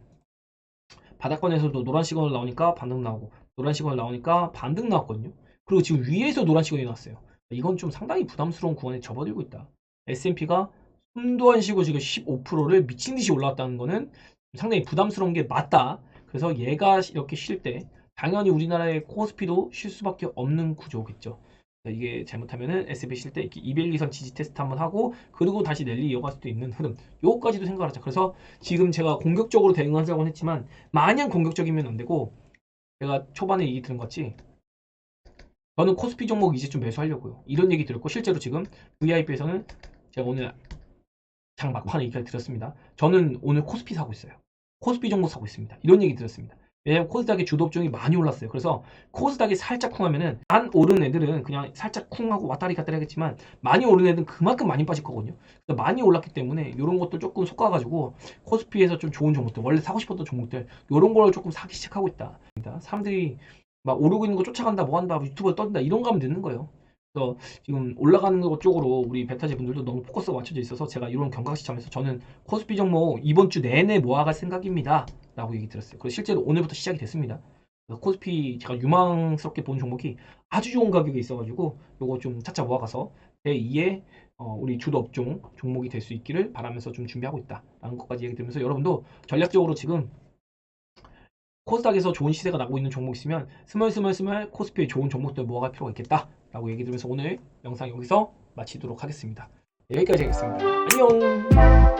바닥권에서도 노란 시그널 나오니까 반등 나오고 노란 시그널 나오니까 반등 나왔거든요. 그리고 지금 위에서 노란 시그널이 나왔어요. 이건 좀 상당히 부담스러운 구간에 접어들고 있다. S&P가 숨도 안 쉬고 지금 15%를 미친 듯이 올라왔다는 거는 상당히 부담스러운 게 맞다. 그래서 얘가 이렇게 쉴 때 당연히 우리나라의 코스피도 쉴 수밖에 없는 구조겠죠. 이게 잘못하면은 S&P 쉴 때 이렇게 200일선 지지 테스트 한번 하고 그리고 다시 랠리 이어갈 수도 있는 흐름. 요거까지도 생각을 하자. 그래서 지금 제가 공격적으로 대응하자고 했지만 마냥 공격적이면 안 되고 제가 초반에 얘기 들은 것 같이 저는 코스피 종목 이제 좀 매수하려고요. 이런 얘기 들었고 실제로 지금 VIP에서는 제가 오늘 장 막판에 얘기를 드렸습니다. 저는 오늘 코스피 사고 있어요. 코스피 종목 사고 있습니다. 이런 얘기 드렸습니다. 왜냐면 코스닥의 주도 업종이 많이 올랐어요. 그래서 코스닥이 살짝 쿵하면은 안 오른 애들은 그냥 살짝 쿵하고 왔다리 갔다리 하겠지만 많이 오른 애들은 그만큼 많이 빠질 거거든요. 그래서 많이 올랐기 때문에 이런 것들 조금 솎아가지고 코스피에서 좀 좋은 종목들 원래 사고 싶었던 종목들 이런 걸 조금 사기 시작하고 있다. 사람들이 막 오르고 있는 거 쫓아간다 뭐 한다 유튜브에 떠든다 이런 거 하면 되는 거예요. 그래서 지금 올라가는 것 쪽으로 우리 베타제 분들도 너무 포커스가 맞춰져 있어서 제가 이런 경각시점에서 저는 코스피 종목 이번 주 내내 모아갈 생각입니다. 라고 얘기 들었어요. 그리고 실제로 오늘부터 시작이 됐습니다. 코스피 제가 유망스럽게 본 종목이 아주 좋은 가격에 있어가지고 요거 좀 차차 모아가서 제2의 우리 주도 업종 종목이 될 수 있기를 바라면서 좀 준비하고 있다. 라는 것까지 얘기 들으면서 여러분도 전략적으로 지금 코스닥에서 좋은 시세가 나고 있는 종목 있으면 스멀스멀 코스피에 좋은 종목들 모아갈 필요가 있겠다 라고 얘기 들으면서 오늘 영상 여기서 마치도록 하겠습니다. 여기까지 하겠습니다. 안녕.